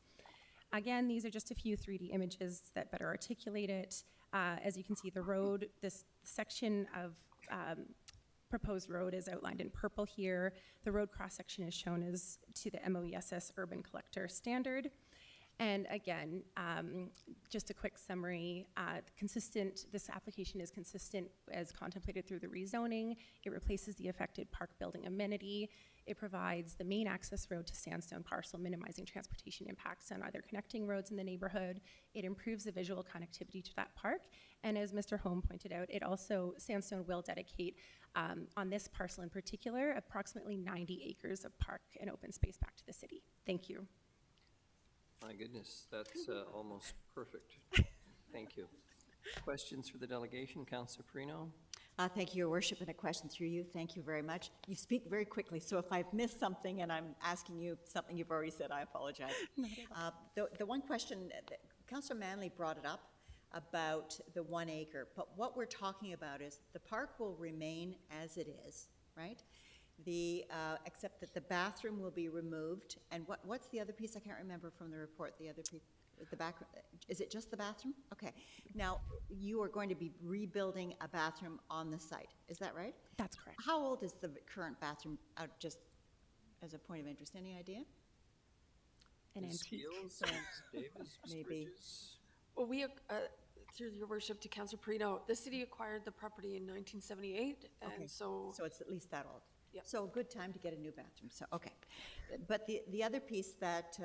Again, these are just a few 3D images that better articulate it. As you can see, the road, this section of proposed road is outlined in purple here. The road cross-section is shown as to the MOESS Urban Collector standard. And again, just a quick summary, this application is consistent as contemplated through the rezoning. It replaces the affected park building amenity. It provides the main access road to Sandstone parcel, minimizing transportation impacts on other connecting roads in the neighborhood. It improves the visual connectivity to that park. And as Mr. Holm pointed out, Sandstone will dedicate, on this parcel in particular, approximately 90 acres of park and open space back to the city. Thank you. My goodness, that's almost perfect. Thank you. Questions for the delegation? Councillor Perino? Thank you, Your Worship, and a question through you. Thank you very much. You speak very quickly, so if I've missed something and I'm asking you something you've already said, I apologize. The one question, Councillor Manley brought it up about the 1 acre, but what we're talking about is the park will remain as it is, right? Except that the bathroom will be removed, and what's the other piece? I can't remember from the report, the other piece, the back, is it just the bathroom? Okay. Now, you are going to be rebuilding a bathroom on the site, is that right? That's correct. How old is the current bathroom, just as a point of interest, any idea? An antique. Davis, maybe. Well, we, through your worship to Councillor Perino, the city acquired the property in 1978, and okay. so it's at least that old. Yep. So a good time to get a new bathroom, so, okay. But the other piece that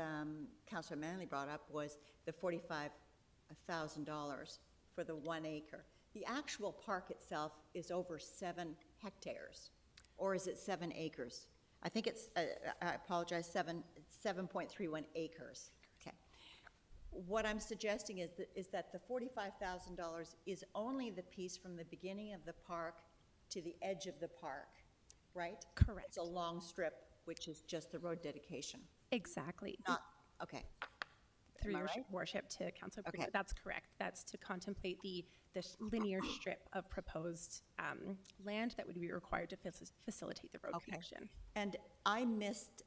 Councillor Manley brought up was the $45,000 for the 1 acre. The actual park itself is over 7 hectares, or is it 7 acres? I think it's, I apologize, 7.31 acres. Okay. What I'm suggesting is that the $45,000 is only the piece from the beginning of the park to the edge of the park, right? Correct. It's a long strip, which is just the road dedication. Exactly. Okay. Through your worship to Councillor Perino, that's correct. That's to contemplate the linear strip of proposed land that would be required to facilitate the road connection. And I missed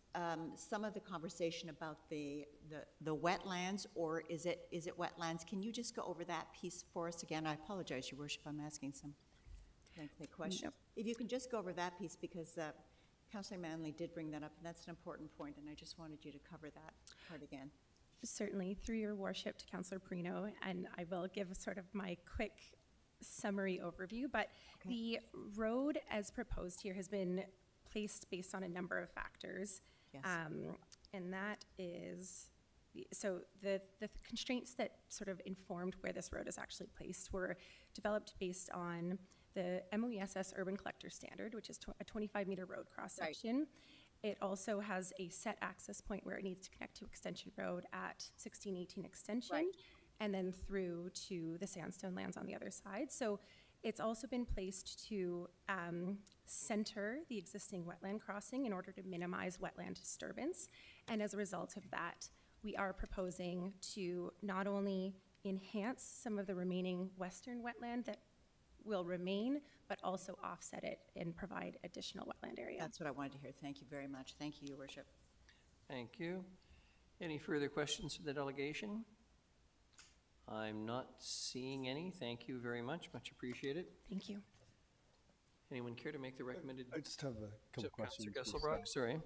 some of the conversation about the wetlands, or is it wetlands? Can you just go over that piece for us again? I apologize, Your Worship, I'm asking some lengthy questions. Nope. If you can just go over that piece, because Councillor Manley did bring that up, and that's an important point, and I just wanted you to cover that part again. Certainly, through your worship to Councillor Perino, and I will give sort of my quick summary overview, but the road as proposed here has been placed based on a number of factors. Yes. And that is, so the constraints that sort of informed where this road is actually placed were developed based on the MOESS Urban Collector Standard, which is a 25-meter road cross-section. It also has a set access point where it needs to connect to Extension Road at 1618 Extension, and then through to the sandstone lands on the other side. So it's also been placed to center the existing wetland crossing in order to minimize wetland disturbance. And as a result of that, we are proposing to not only enhance some of the remaining western wetland that will remain, but also offset it and provide additional wetland area. That's what I wanted to hear. Thank you very much. Thank you, Your Worship. Thank you. Any further questions for the delegation? I'm not seeing any. Thank you very much. Much appreciated. Thank you. Anyone care to make the recommended? I just have a couple questions. Councillor Gesselbrock, sorry.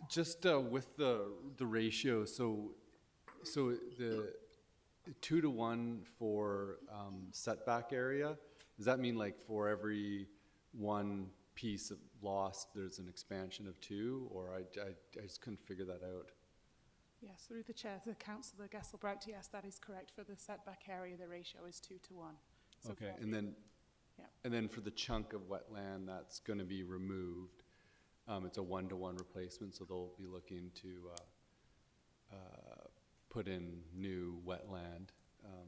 Just with the ratio, so the 2-to-1 for setback area, does that mean like for every one piece of lost, there's an expansion of 2, or I just couldn't figure that out? Yes, through the chair to Councillor Gesselbrock, yes, that is correct. For the setback area, the ratio is 2-to-1. So Okay, for- and then Yeah. and then for the chunk of wetland that's going to be removed, it's a 1-to-1 replacement, so they'll be looking to put in new wetland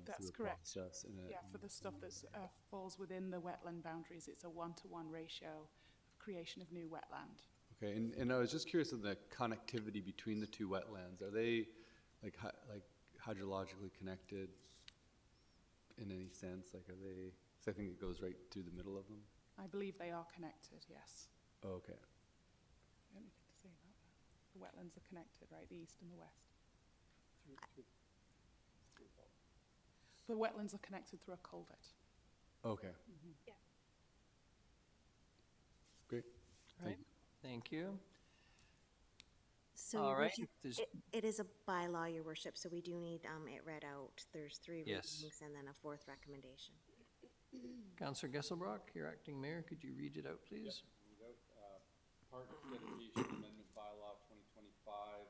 That's through a correct. process. Yeah, for the stuff that falls within the wetland boundaries, it's a 1-to-1 ratio of creation of new wetland. Okay, and I was just curious of the connectivity between the two wetlands. Are they like hydrologically connected in any sense? Like, are they? 'Cause I think it goes right through the middle of them. I believe they are connected, yes. Oh, okay. Anything to say about that? The wetlands are connected, right, the east and the west. The wetlands are connected through a culvert. Okay. Yeah. Great. All right. Thank you. So, All Your right, Worship, there's- it is a bylaw, Your Worship, so we do need it read out. There's 3 Yes. readings and then a 4th recommendation. Councillor Gesselbrock, your acting mayor, could you read it out, please? Park Dedication Amendment Bylaw 2025,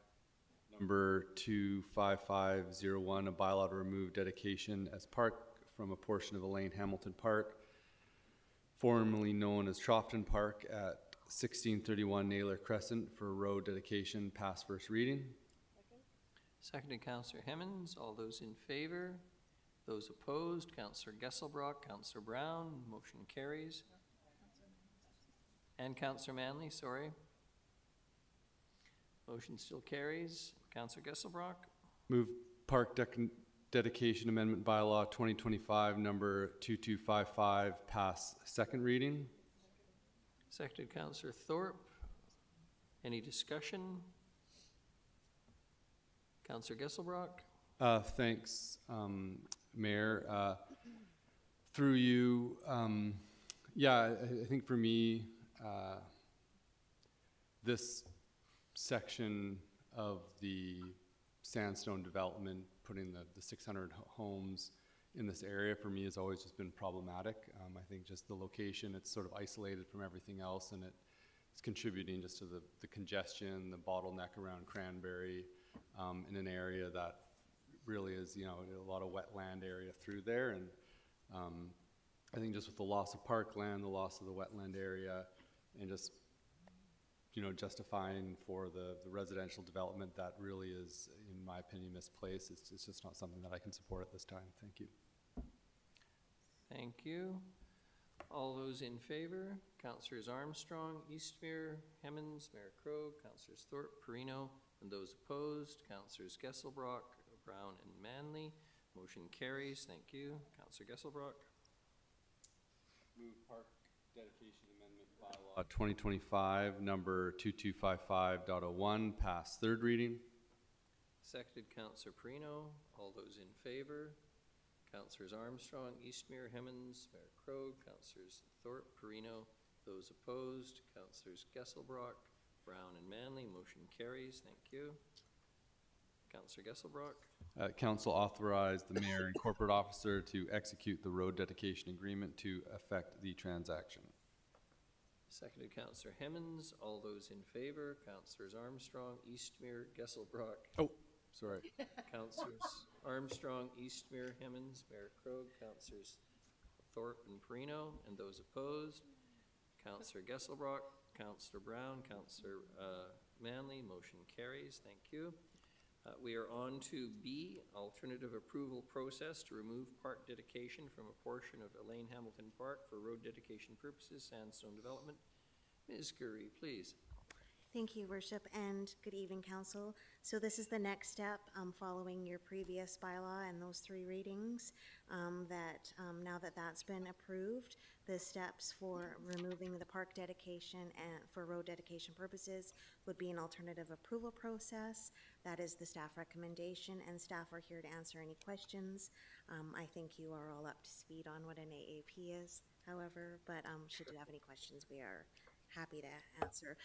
number 25501, a bylaw to remove dedication as park from a portion of Elaine Hamilton Park, formerly known as Troughton Park, at 1631 Naylor Crescent for road dedication, pass first reading. Seconded, Councillor Hemmons. All those in favor? Those opposed? Councillor Gesselbrock, Councillor Brown, motion carries. And Councillor Manley, sorry. Motion still carries. Councillor Gesselbrock. Move Park Dedication Amendment Bylaw 2025, number 2255, pass second reading. Seconded, Councillor Thorpe. Any discussion? Councillor Gesselbrock. Thanks, Mayor. Through you, yeah, I think for me, this section of the sandstone development, putting the 600 homes in this area, for me has always just been problematic. I think just the location, it's sort of isolated from everything else, and it's contributing just to the congestion, the bottleneck around Cranberry, in an area that really is, a lot of wetland area through there. And I think just with the loss of parkland, the loss of the wetland area, and just, justifying for the residential development that really is, in my opinion, misplaced. It's just not something that I can support at this time. Thank you. Thank you. All those in favor? Councillors Armstrong, Eastmere, Hemmons, Mayor Krogh, Councillors Thorpe, Perino, and those opposed, Councillors Gesselbrock, Brown, and Manley. Motion carries. Thank you. Councillor Gesselbrock. Move Park Dedication Amendment Bylaw 2025, number 2255.01, pass third reading. Seconded, Councillor Perino. All those in favor? Councillors Armstrong, Eastmere, Hemmons, Mayor Krogh, Councillors Thorpe, Perino. Those opposed, Councillors Gesselbrock, Brown, and Manley. Motion carries. Thank you. Councillor Gesselbrock. Council authorized the mayor and corporate officer to execute the road dedication agreement to effect the transaction. Seconded Councillor Hemmens. All those in favor, Councillors Armstrong, Eastmere, Gesselbrock. Oh, sorry. Councillors Armstrong, Eastmere, Hemmens, Mayor Krog, Councillors Thorpe and Perino, and those opposed, Councillor Gesselbrock, Councillor Brown, Councillor Manley. Motion carries. Thank you. We are on to B, alternative approval process to remove park dedication from a portion of Elaine Hamilton Park for road dedication purposes, sandstone development. Ms. Curry, please. Thank you, Worship, and good evening, Council. So this is the next step following your previous bylaw and those 3 readings. Now that that's been approved, the steps for removing the park dedication and for road dedication purposes would be an alternative approval process. That is the staff recommendation, and staff are here to answer any questions. I think you are all up to speed on what an AAP is, however, but should you have any questions, we are happy to answer.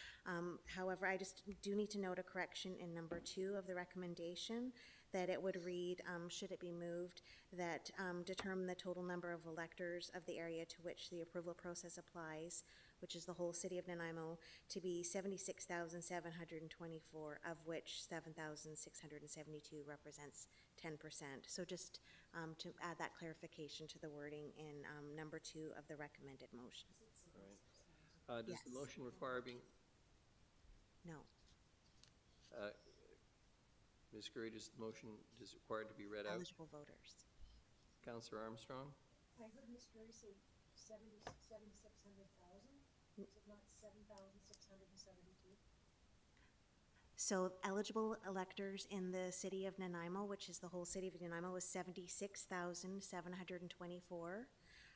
However, I just do need to note a correction in number 2 of the recommendation, that it would read, should it be moved, that determine the total number of electors of the area to which the approval process applies, which is the whole city of Nanaimo, to be 76,724, of which 7,672 represents 10%. So just to add that clarification to the wording in number 2 of the recommended motion. Right. Does the motion require being? No. Ms. Curry, does the motion is required to be read out? Eligible voters. Councillor Armstrong? I heard Ms. Curry say 7,600,000. Is it not 7,672? So eligible electors in the city of Nanaimo, which is the whole city of Nanaimo, is 76,724,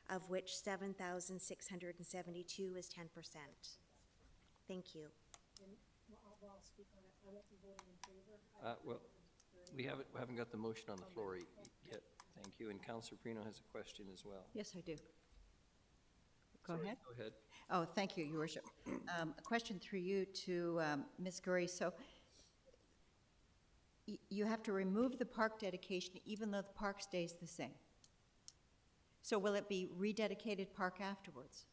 of which 7,672 is 10%. Thank you. And I'll speak on it. I won't be voting in favor. Well, we haven't got the motion on the floor yet. Thank you. And Councillor Perino has a question as well. Yes, I do. Go ahead. Go ahead. Oh, thank you, Your Worship. A question through you to Ms. Gurry. So you have to remove the park dedication even though the park stays the same. So will it be rededicated park afterwards?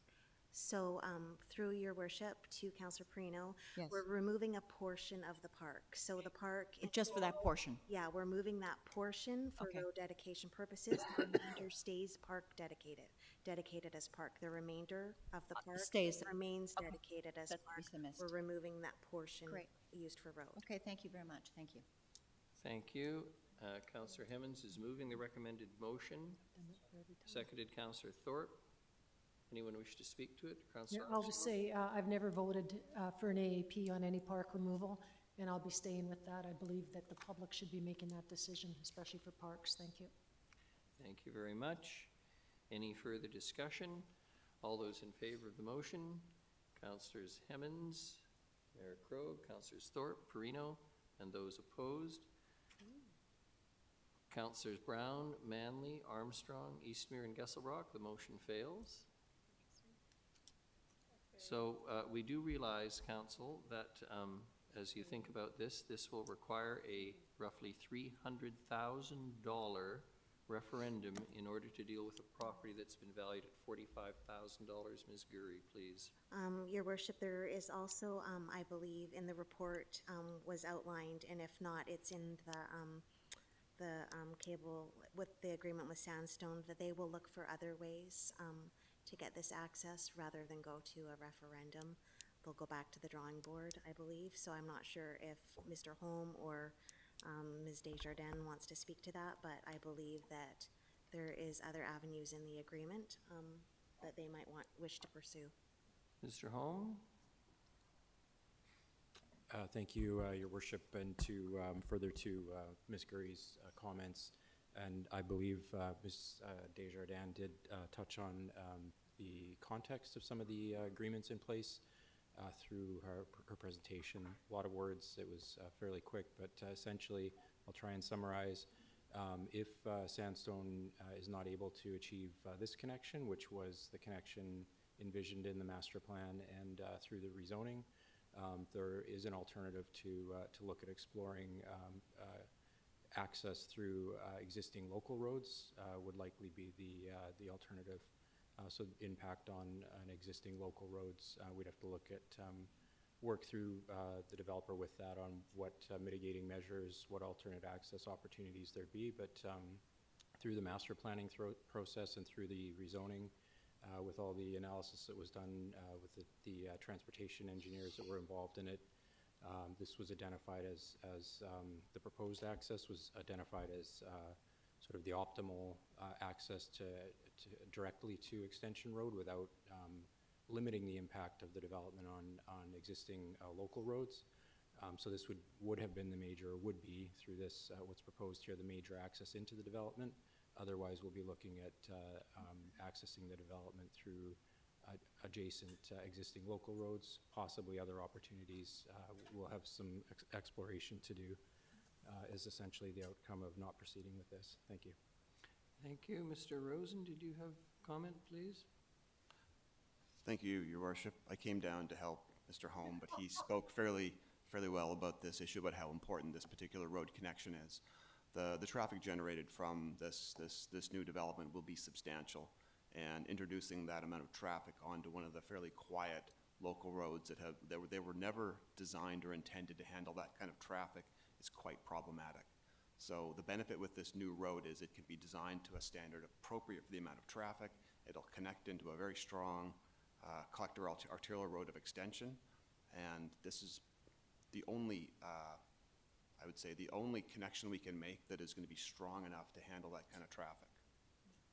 So through your worship to Councillor Perino, Yes. we're removing a portion of the park. So the park. Just for that portion? Yeah, we're moving that portion for Okay. road dedication purposes. The remainder stays park dedicated as park. The remainder of the park stays. remains Okay. dedicated as That's the park. piece I missed. We're removing that portion Great. used for road. Okay, thank you very much. Thank you. Thank you. Councillor Hemmens is moving the recommended motion. Seconded Councillor Thorpe. Anyone wish to speak to it? Councillor I'll just say, I've never voted for an AAP on any park removal, and I'll be staying with that. I believe that the public should be making that decision, especially for parks. Thank you. Thank you very much. Any further discussion? All those in favor of the motion, Councillors Hemmens, Mayor Krog, Councillors Thorpe, Perino, and those opposed, Councillors Brown, Manley, Armstrong, Eastmere, and Gesselbrock. The motion fails. So we do realize, Council, that as you think about this, this will require a roughly $300,000 referendum in order to deal with a property that's been valued at $45,000. Ms. Gurry, please. Your worship, there is also, I believe, in the report was outlined, and if not, it's in the cable with the agreement with Sandstone, that they will look for other ways to get this access rather than go to a referendum. They'll go back to the drawing board, I believe. So I'm not sure if Mr. Holm or Ms. Desjardins wants to speak to that, but I believe that there is other avenues in the agreement that they might wish to pursue. Mr. Holm? Thank you, Your Worship, and to further to Ms. Gurry's comments, and I believe Ms. Desjardins did touch on the context of some of the agreements in place through her presentation. A lot of words, it was fairly quick, but essentially, I'll try and summarize. If Sandstone is not able to achieve this connection, which was the connection envisioned in the master plan and through the rezoning, there is an alternative to look at exploring access through existing local roads would likely be the alternative So impact on existing local roads, we'd have to look at, work through the developer with that on what mitigating measures, what alternate access opportunities there'd be. But through the master planning process and through the rezoning, with all the analysis that was done with the transportation engineers that were involved in it, this was identified as the proposed access was identified as sort of the optimal access to directly to Extension Road without limiting the impact of the development on existing local roads. So this would have been the major, would be through this, what's proposed here, the major access into the development. Otherwise, we'll be looking at accessing the development through adjacent existing local roads, possibly other opportunities. We'll have some exploration to do is essentially the outcome of not proceeding with this. Thank you. Thank you. Mr. Rosen, did you have comment, please? Thank you, Your Worship. I came down to help Mr. Holm, but he spoke fairly well about this issue, about how important this particular road connection is. The traffic generated from this new development will be substantial, and introducing that amount of traffic onto one of the fairly quiet local roads they were never designed or intended to handle that kind of traffic is quite problematic. So the benefit with this new road is it can be designed to a standard appropriate for the amount of traffic. It'll connect into a very strong collector arterial road of extension, and this is the only, I would say, the only connection we can make that is going to be strong enough to handle that kind of traffic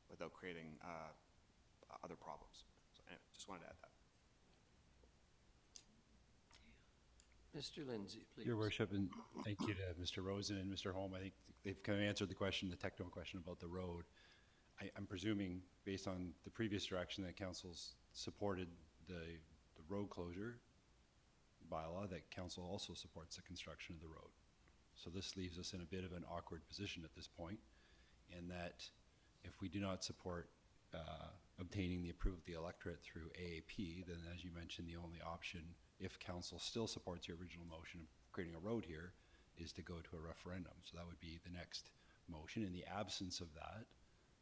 without creating other problems. So anyway, just wanted to add that. Mr. Lindsay, please. Your Worship, and thank you to Mr. Rosen and Mr. Holm. I think they've kind of answered the question, the technical question about the road. I'm presuming, based on the previous direction, that council's supported the road closure bylaw, that council also supports the construction of the road. So this leaves us in a bit of an awkward position at this point, in that if we do not support obtaining the approval of the electorate through AAP, then as you mentioned, the only option, if council still supports your original motion of creating a road here, is to go to a referendum. So that would be the next motion. In the absence of that,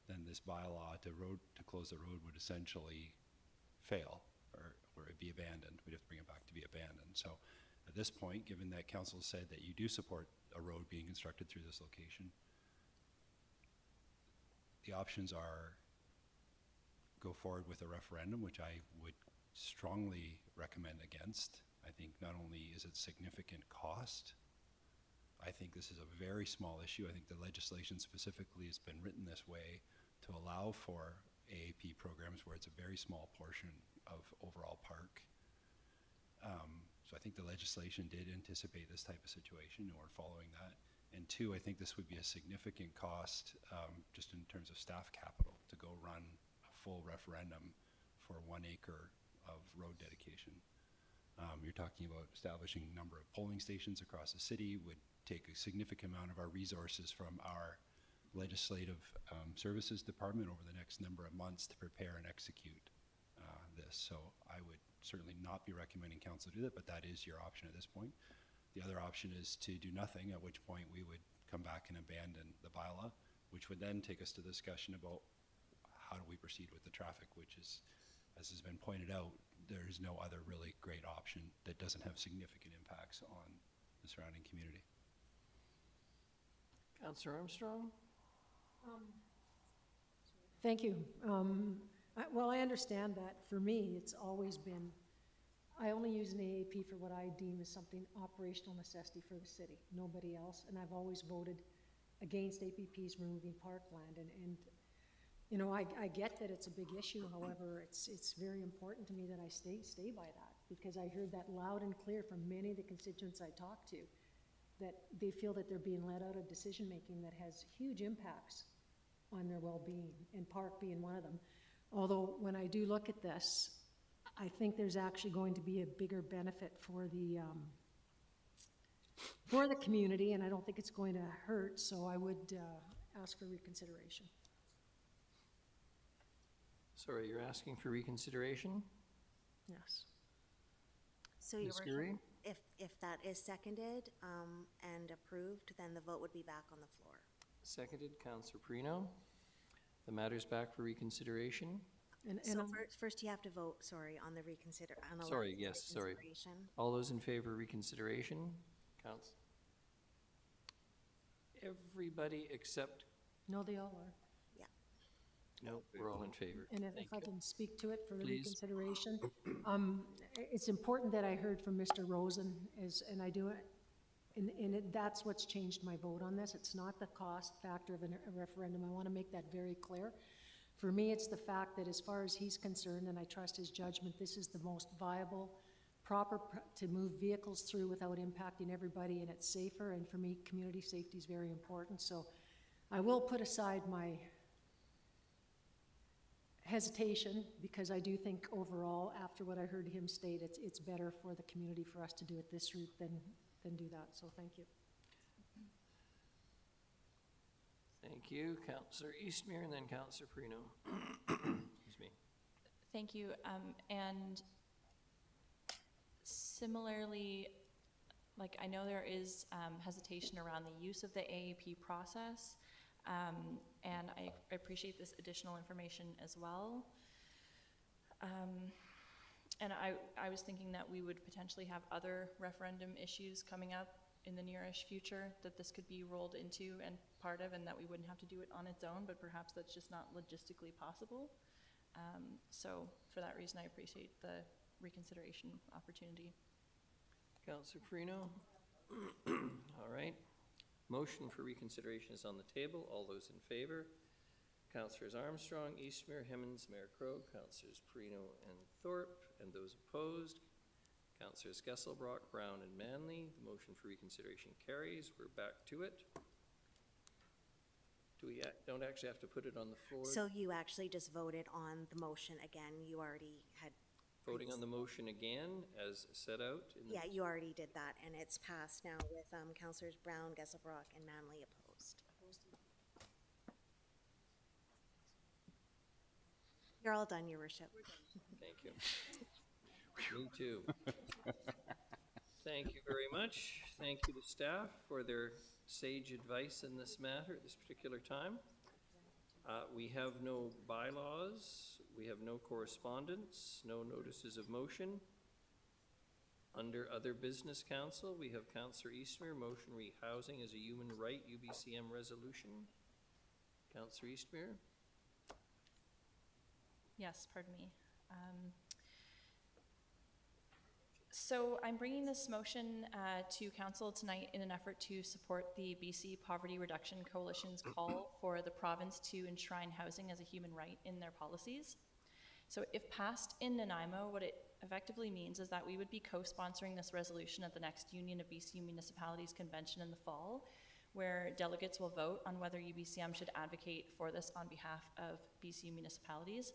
then this bylaw to close the road would essentially fail, or it'd be abandoned. We'd have to bring it back to be abandoned. So at this point, given that council said that you do support a road being constructed through this location, the options are go forward with a referendum, which I would strongly recommend against. I think not only is it significant cost, I think this is a very small issue. I think the legislation specifically has been written this way to allow for AAP programs where it's a very small portion of overall park. So I think the legislation did anticipate this type of situation, and we're following that. And two, I think this would be a significant cost just in terms of staff capital to go run a full referendum for 1 acre of road dedication. You're talking about establishing a number of polling stations across the city, would take a significant amount of our resources from our legislative services department over the next number of months to prepare and execute this. So I would certainly not be recommending council do that, but that is your option at this point. The other option is to do nothing, at which point we would come back and abandon the bylaw, which would then take us to the discussion about how do we proceed with the traffic, which is, as has been pointed out, there is no other really great option that doesn't have significant impacts on the surrounding community. Councillor Armstrong? Thank you. Well, I understand that. For me, it's always been, I only use an AAP for what I deem as something operational necessity for the city, nobody else. And I've always voted against APPs removing parkland. And you know, I get that it's a big issue. However, it's very important to me that I stay by that, because I heard that loud and clear from many of the constituents I talked to, that they feel that they're being let out of decision-making that has huge impacts on their well-being, and park being one of them. Although when I do look at this, I think there's actually going to be a bigger benefit for the community, and I don't think it's going to hurt, so I would ask for reconsideration. Sorry, you're asking for reconsideration? Yes. So Your Ms. Worship, Geary? if that is seconded and approved, then the vote would be back on the floor. Seconded, Councillor Perino. The matter's back for reconsideration. So I'm- first you have to vote, sorry, on the on the Sorry, last yes, sorry. reconsideration. All those in favor of reconsideration? Counts. Everybody except, No, they all are. no, we're all in favor. And if Thank I you. can speak to it for the Please. reconsideration, it's important that I heard from Mr. Rosen, and I do it, and that's what's changed my vote on this. It's not the cost factor of a referendum. I want to make that very clear. For me, it's the fact that as far as he's concerned, and I trust his judgment, this is the most viable, to move vehicles through without impacting everybody, and it's safer, and for me, community safety is very important. So I will put aside my hesitation, because I do think overall, after what I heard him state, it's better for the community for us to do it this route than do that, so thank you. Thank you, Councillor Eastmere, and then Councillor Perino. Excuse me. Thank you. And similarly, like I know there is hesitation around the use of the AAP process, and I appreciate this additional information as well. And I was thinking that we would potentially have other referendum issues coming up in the nearish future that this could be rolled into and part of, and that we wouldn't have to do it on its own, but perhaps that's just not logistically possible. So for that reason, I appreciate the reconsideration opportunity. Councillor Perino? All right. Motion for reconsideration is on the table. All those in favor? Councillors Armstrong, Eastmere, Hemmons, Mayor Krogh, Councillors Perino and Thorpe, and those opposed. Councillors Gesselbrock, Brown, and Manley. The motion for reconsideration carries. We're back to it. Don't actually have to put it on the floor? So you actually just voted on the motion again. You already had. Voting on the motion again as set out? In the Yeah, you already did that, and it's passed now with Councillors Brown, Gesselbrock, and Manley opposed. You're all done, Your Worship. Thank you. Me too. Thank you very much. Thank you to staff for their sage advice in this matter at this particular time. We have no bylaws. We have no correspondence, no notices of motion. Under Other Business Council, we have Councillor Eastmere, motion rehousing as a human right, UBCM resolution. Councillor Eastmere? Yes, pardon me. So I'm bringing this motion to council tonight in an effort to support the BC Poverty Reduction Coalition's call for the province to enshrine housing as a human right in their policies. So if passed in Nanaimo, what it effectively means is that we would be co-sponsoring this resolution at the next Union of BC Municipalities Convention in the fall, where delegates will vote on whether UBCM should advocate for this on behalf of BC municipalities.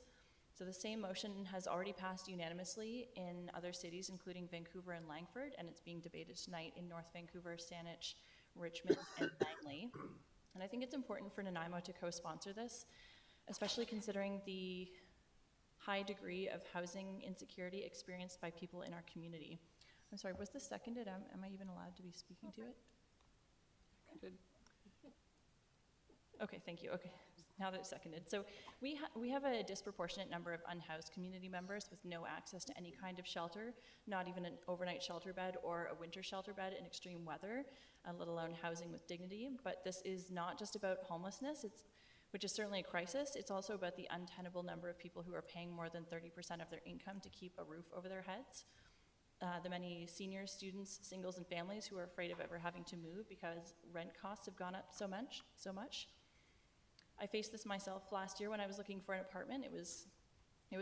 So the same motion has already passed unanimously in other cities, including Vancouver and Langford, and it's being debated tonight in North Vancouver, Saanich, Richmond, and Langley. And I think it's important for Nanaimo to co-sponsor this, especially considering the high degree of housing insecurity experienced by people in our community. I'm sorry, was this seconded? Am I even allowed to be speaking to it? Good. Okay, thank you. Okay, now that it's seconded. So we have a disproportionate number of unhoused community members with no access to any kind of shelter, not even an overnight shelter bed or a winter shelter bed in extreme weather, let alone housing with dignity. But this is not just about homelessness, which is certainly a crisis. It's also about the untenable number of people who are paying more than 30% of their income to keep a roof over their heads. The many seniors, students, singles, and families who are afraid of ever having to move because rent costs have gone up so much. I faced this myself last year when I was looking for an apartment. It was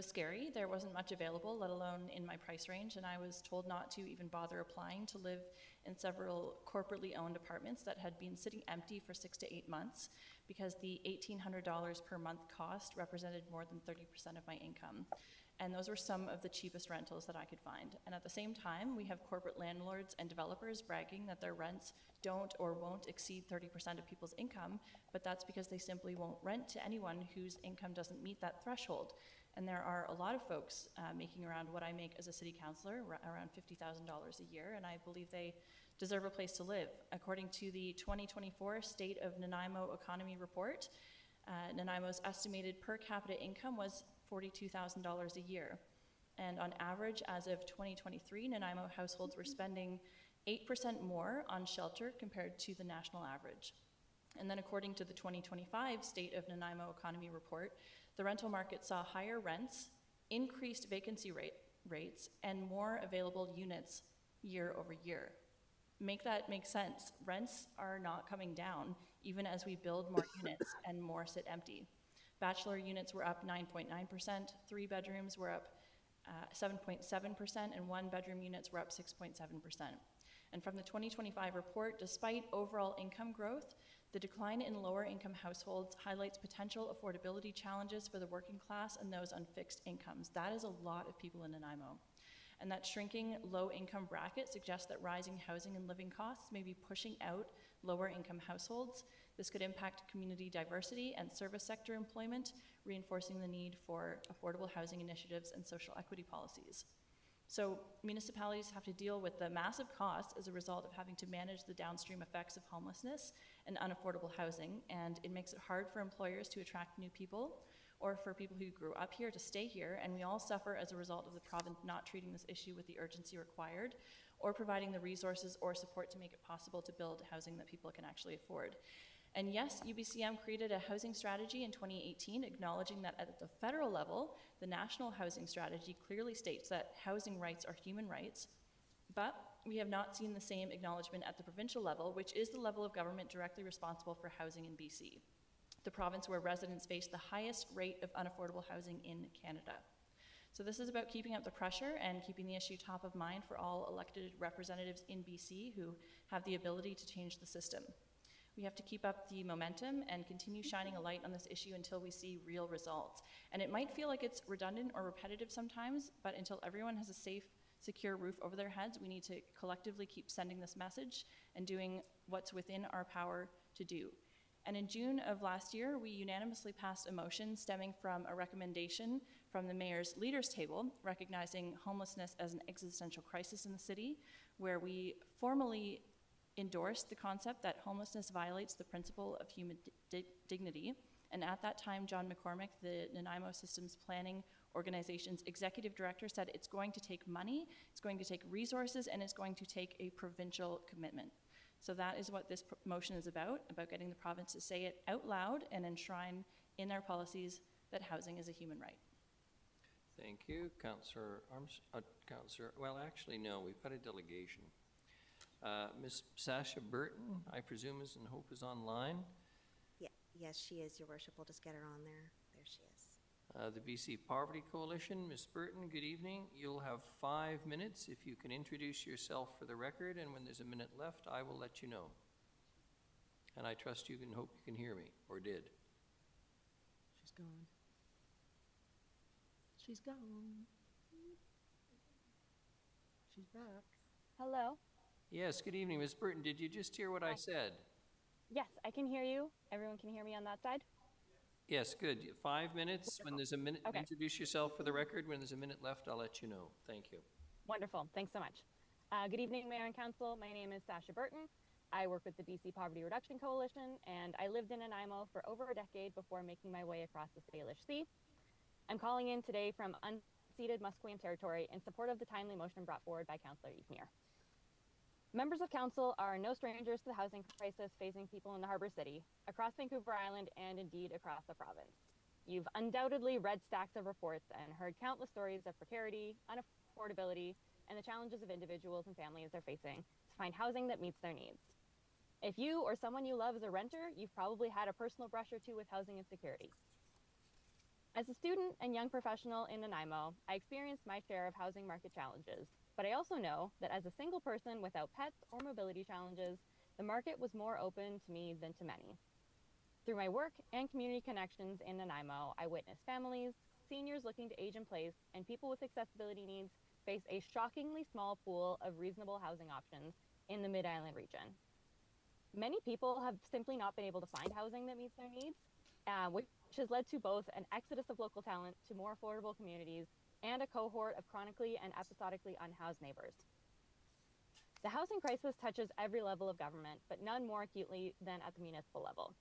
scary. There wasn't much available, let alone in my price range, and I was told not to even bother applying to live in several corporately owned apartments that had been sitting empty for 6 to 8 months because the $1,800 per month cost represented more than 30% of my income. And those were some of the cheapest rentals that I could find. And at the same time, we have corporate landlords and developers bragging that their rents don't or won't exceed 30% of people's income, but that's because they simply won't rent to anyone whose income doesn't meet that threshold. And there are a lot of folks making around what I make as a city councillor, around $50,000 a year, and I believe they deserve a place to live. According to the 2024 State of Nanaimo Economy Report, Nanaimo's estimated per capita income was $42,000 a year. And on average, as of 2023, Nanaimo households were spending 8% more on shelter compared to the national average. And then according to the 2025 State of Nanaimo Economy Report, the rental market saw higher rents, increased vacancy rates, and more available units year over year. Make that make sense. Rents are not coming down, even as we build more units and more sit empty. Bachelor units were up 9.9%, 3 bedrooms were up 7.7%, and 1 bedroom units were up 6.7%. And from the 2025 report, despite overall income growth, the decline in lower income households highlights potential affordability challenges for the working class and those on fixed incomes. That is a lot of people in Nanaimo. And that shrinking low income bracket suggests that rising housing and living costs may be pushing out lower income households. This could impact community diversity and service sector employment, reinforcing the need for affordable housing initiatives and social equity policies. So municipalities have to deal with the massive costs as a result of having to manage the downstream effects of homelessness and unaffordable housing, and it makes it hard for employers to attract new people or for people who grew up here to stay here, and we all suffer as a result of the province not treating this issue with the urgency required or providing the resources or support to make it possible to build housing that people can actually afford. And yes, UBCM created a housing strategy in 2018, acknowledging that at the federal level, the National Housing Strategy clearly states that housing rights are human rights, but we have not seen the same acknowledgement at the provincial level, which is the level of government directly responsible for housing in BC, the province where residents face the highest rate of unaffordable housing in Canada. So this is about keeping up the pressure and keeping the issue top of mind for all elected representatives in BC who have the ability to change the system. We have to keep up the momentum and continue shining a light on this issue until we see real results. And it might feel like it's redundant or repetitive sometimes, but until everyone has a safe, secure roof over their heads, we need to collectively keep sending this message and doing what's within our power to do. And in June of last year, we unanimously passed a motion stemming from a recommendation from the Mayor's Leaders Table, recognizing homelessness as an existential crisis in the city, where we formally endorsed the concept that homelessness violates the principle of human dignity. And at that time, John McCormick, the Nanaimo Systems Planning Organization's executive director, said it's going to take money, it's going to take resources, and it's going to take a provincial commitment. So that is what this motion is about getting the province to say it out loud and enshrine in their policies that housing is a human right. Thank you, Councillor well, actually, no, we've got a delegation. Ms. Sasha Burton, I presume is and hope is online. Yeah, yes, she is, Your Worship. We'll just get her on there. There she is. The BC Poverty Coalition, Ms. Burton, good evening. You'll have 5 minutes if you can introduce yourself for the record, and when there's a minute left, I will let you know. And I trust you and hope you can hear me, or did. She's gone. She's gone. She's back. Hello. Yes, good evening, Ms. Burton. Did you just hear what I said? Yes, I can hear you. Everyone can hear me on that side? Yes, good. 5 minutes. When there's a minute, Okay. introduce yourself for the record. When there's a minute left, I'll let you know. Thank you. Wonderful. Thanks so much. Good evening, Mayor and Council. My name is Sasha Burton. I work with the BC Poverty Reduction Coalition, and I lived in Nanaimo for over a decade before making my way across the Salish Sea. I'm calling in today from unceded Musqueam territory in support of the timely motion brought forward by Councillor Eefmeer. Members of Council are no strangers to the housing crisis facing people in the Harbour City, across Vancouver Island, and indeed across the province. You've undoubtedly read stacks of reports and heard countless stories of precarity, unaffordability, and the challenges of individuals and families are facing to find housing that meets their needs. If you or someone you love is a renter, you've probably had a personal brush or two with housing insecurity. As a student and young professional in Nanaimo, I experienced my share of housing market challenges, but I also know that as a single person without pets or mobility challenges, the market was more open to me than to many. Through my work and community connections in Nanaimo, I witnessed families, seniors looking to age in place, and people with accessibility needs face a shockingly small pool of reasonable housing options in the Mid-Island region. Many people have simply not been able to find housing that meets their needs, which has led to both an exodus of local talent to more affordable communities and a cohort of chronically and episodically unhoused neighbors. The housing crisis touches every level of government, but none more acutely than at the municipal level.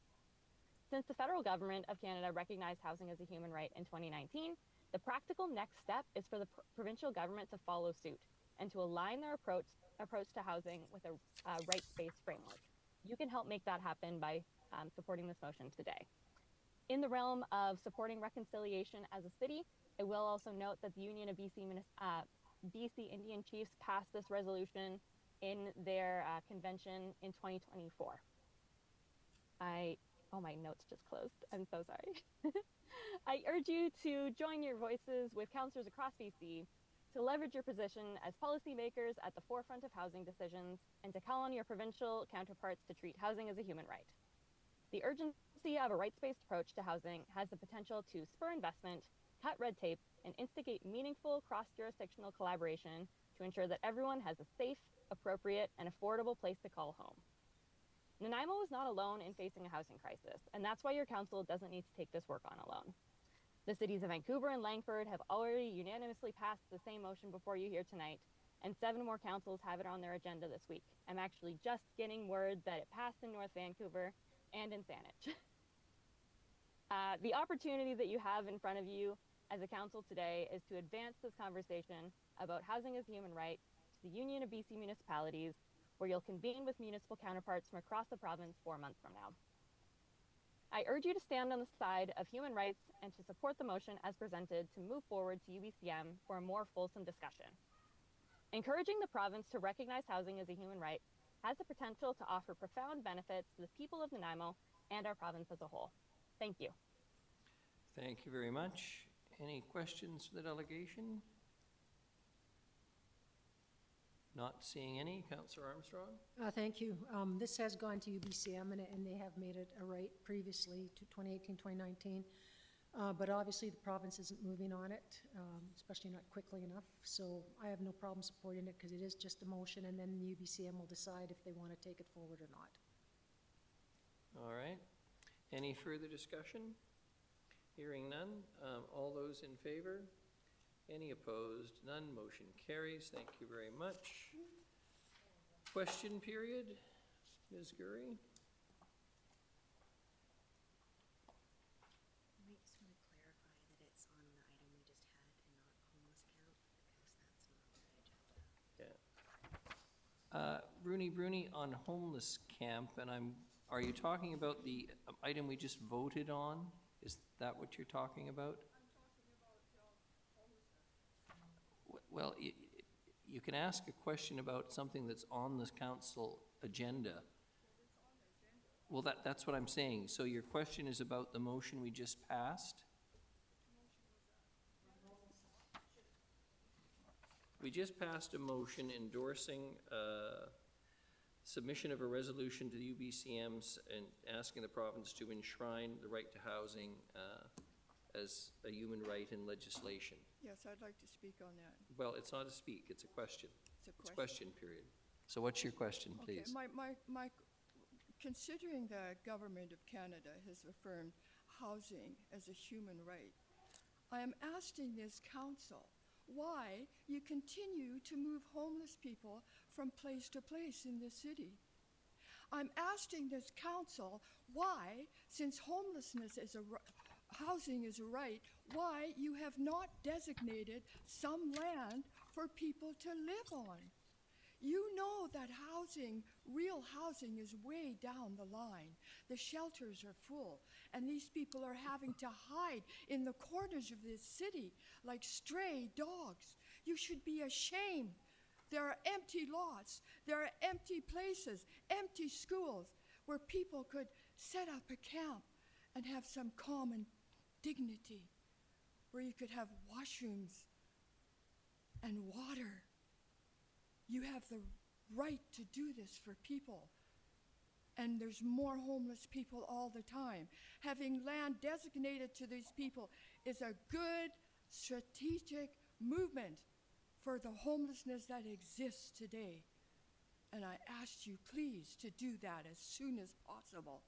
Since the federal government of Canada recognized housing as a human right in 2019, The practical next step is for the provincial government to follow suit and to align their approach to housing with a rights-based framework. You can help make that happen by supporting this motion today. In the realm of supporting reconciliation as a city, I will also note that the Union of BC Indian Chiefs passed this resolution in their convention in 2024. Oh, my notes just closed. I'm so sorry. I urge you to join your voices with councillors across BC to leverage your position as policymakers at the forefront of housing decisions and to call on your provincial counterparts to treat housing as a human right. The urgency of a rights-based approach to housing has the potential to spur investment, cut red tape, and instigate meaningful cross-jurisdictional collaboration to ensure that everyone has a safe, appropriate, and affordable place to call home. Nanaimo is not alone in facing a housing crisis, and that's why your council doesn't need to take this work on alone. The cities of Vancouver and Langford have already unanimously passed the same motion before you here tonight, and 7 more councils have it on their agenda this week. I'm actually just getting word that it passed in North Vancouver and in Saanich. The opportunity that you have in front of you as a council today is to advance this conversation about housing as a human right to the Union of BC Municipalities, where you'll convene with municipal counterparts from across the province 4 months from now. I urge you to stand on the side of human rights and to support the motion as presented to move forward to UBCM for a more fulsome discussion. Encouraging the province to recognize housing as a human right has the potential to offer profound benefits to the people of Nanaimo and our province as a whole. Thank you. Thank you very much. Any questions for the delegation? Not seeing any. Councillor Armstrong? Thank you. This has gone to UBCM, and they have made it a right previously to 2018, 2019. But obviously, the province isn't moving on it, especially not quickly enough. So I have no problem supporting it because it is just a motion, and then the UBCM will decide if they want to take it forward or not. All right. Any further discussion? Hearing none. All those in favor? Any opposed? None. Motion carries. Thank you very much. Question period. Ms. Gurry? You might just want to clarify that it's on the item we just had and not homeless count, because that's not on the agenda. Bruni, on homeless camp, and are you talking about the item we just voted on? Is that what you're talking about? Well, you can ask a question about something that's on this council agenda. Well, that's what I'm saying. So your question is about the motion we just passed? We just passed a motion endorsing submission of a resolution to the UBCMs and asking the province to enshrine the right to housing as a human right in legislation. Yes, I'd like to speak on that. Well, it's not a speak, it's a question. It's a question period. So what's your question, please? Okay, considering the Government of Canada has affirmed housing as a human right, I am asking this council why you continue to move homeless people from place to place in this city. I'm asking this council why, since homelessness is housing is a right, why you have not designated some land for people to live on. You know that housing, real housing, is way down the line. The shelters are full, and these people are having to hide in the corners of this city like stray dogs. You should be ashamed. There are empty lots, there are empty places, empty schools where people could set up a camp and have some common dignity, where you could have washrooms and water. You have the right to do this for people. And there's more homeless people all the time. Having land designated to these people is a good strategic movement for the homelessness that exists today. And I ask you please to do that as soon as possible.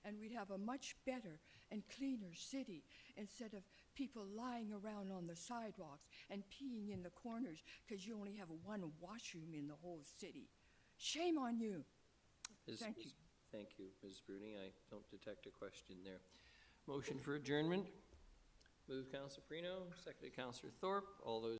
And we'd have a much better and cleaner city instead of people lying around on the sidewalks and peeing in the corners because you only have one washroom in the whole city. Shame on you. Thank you. Thank you, Ms. Bruni. I don't detect a question there. Motion for adjournment? Moved Counselor Prino, seconded Counselor Thorpe. All those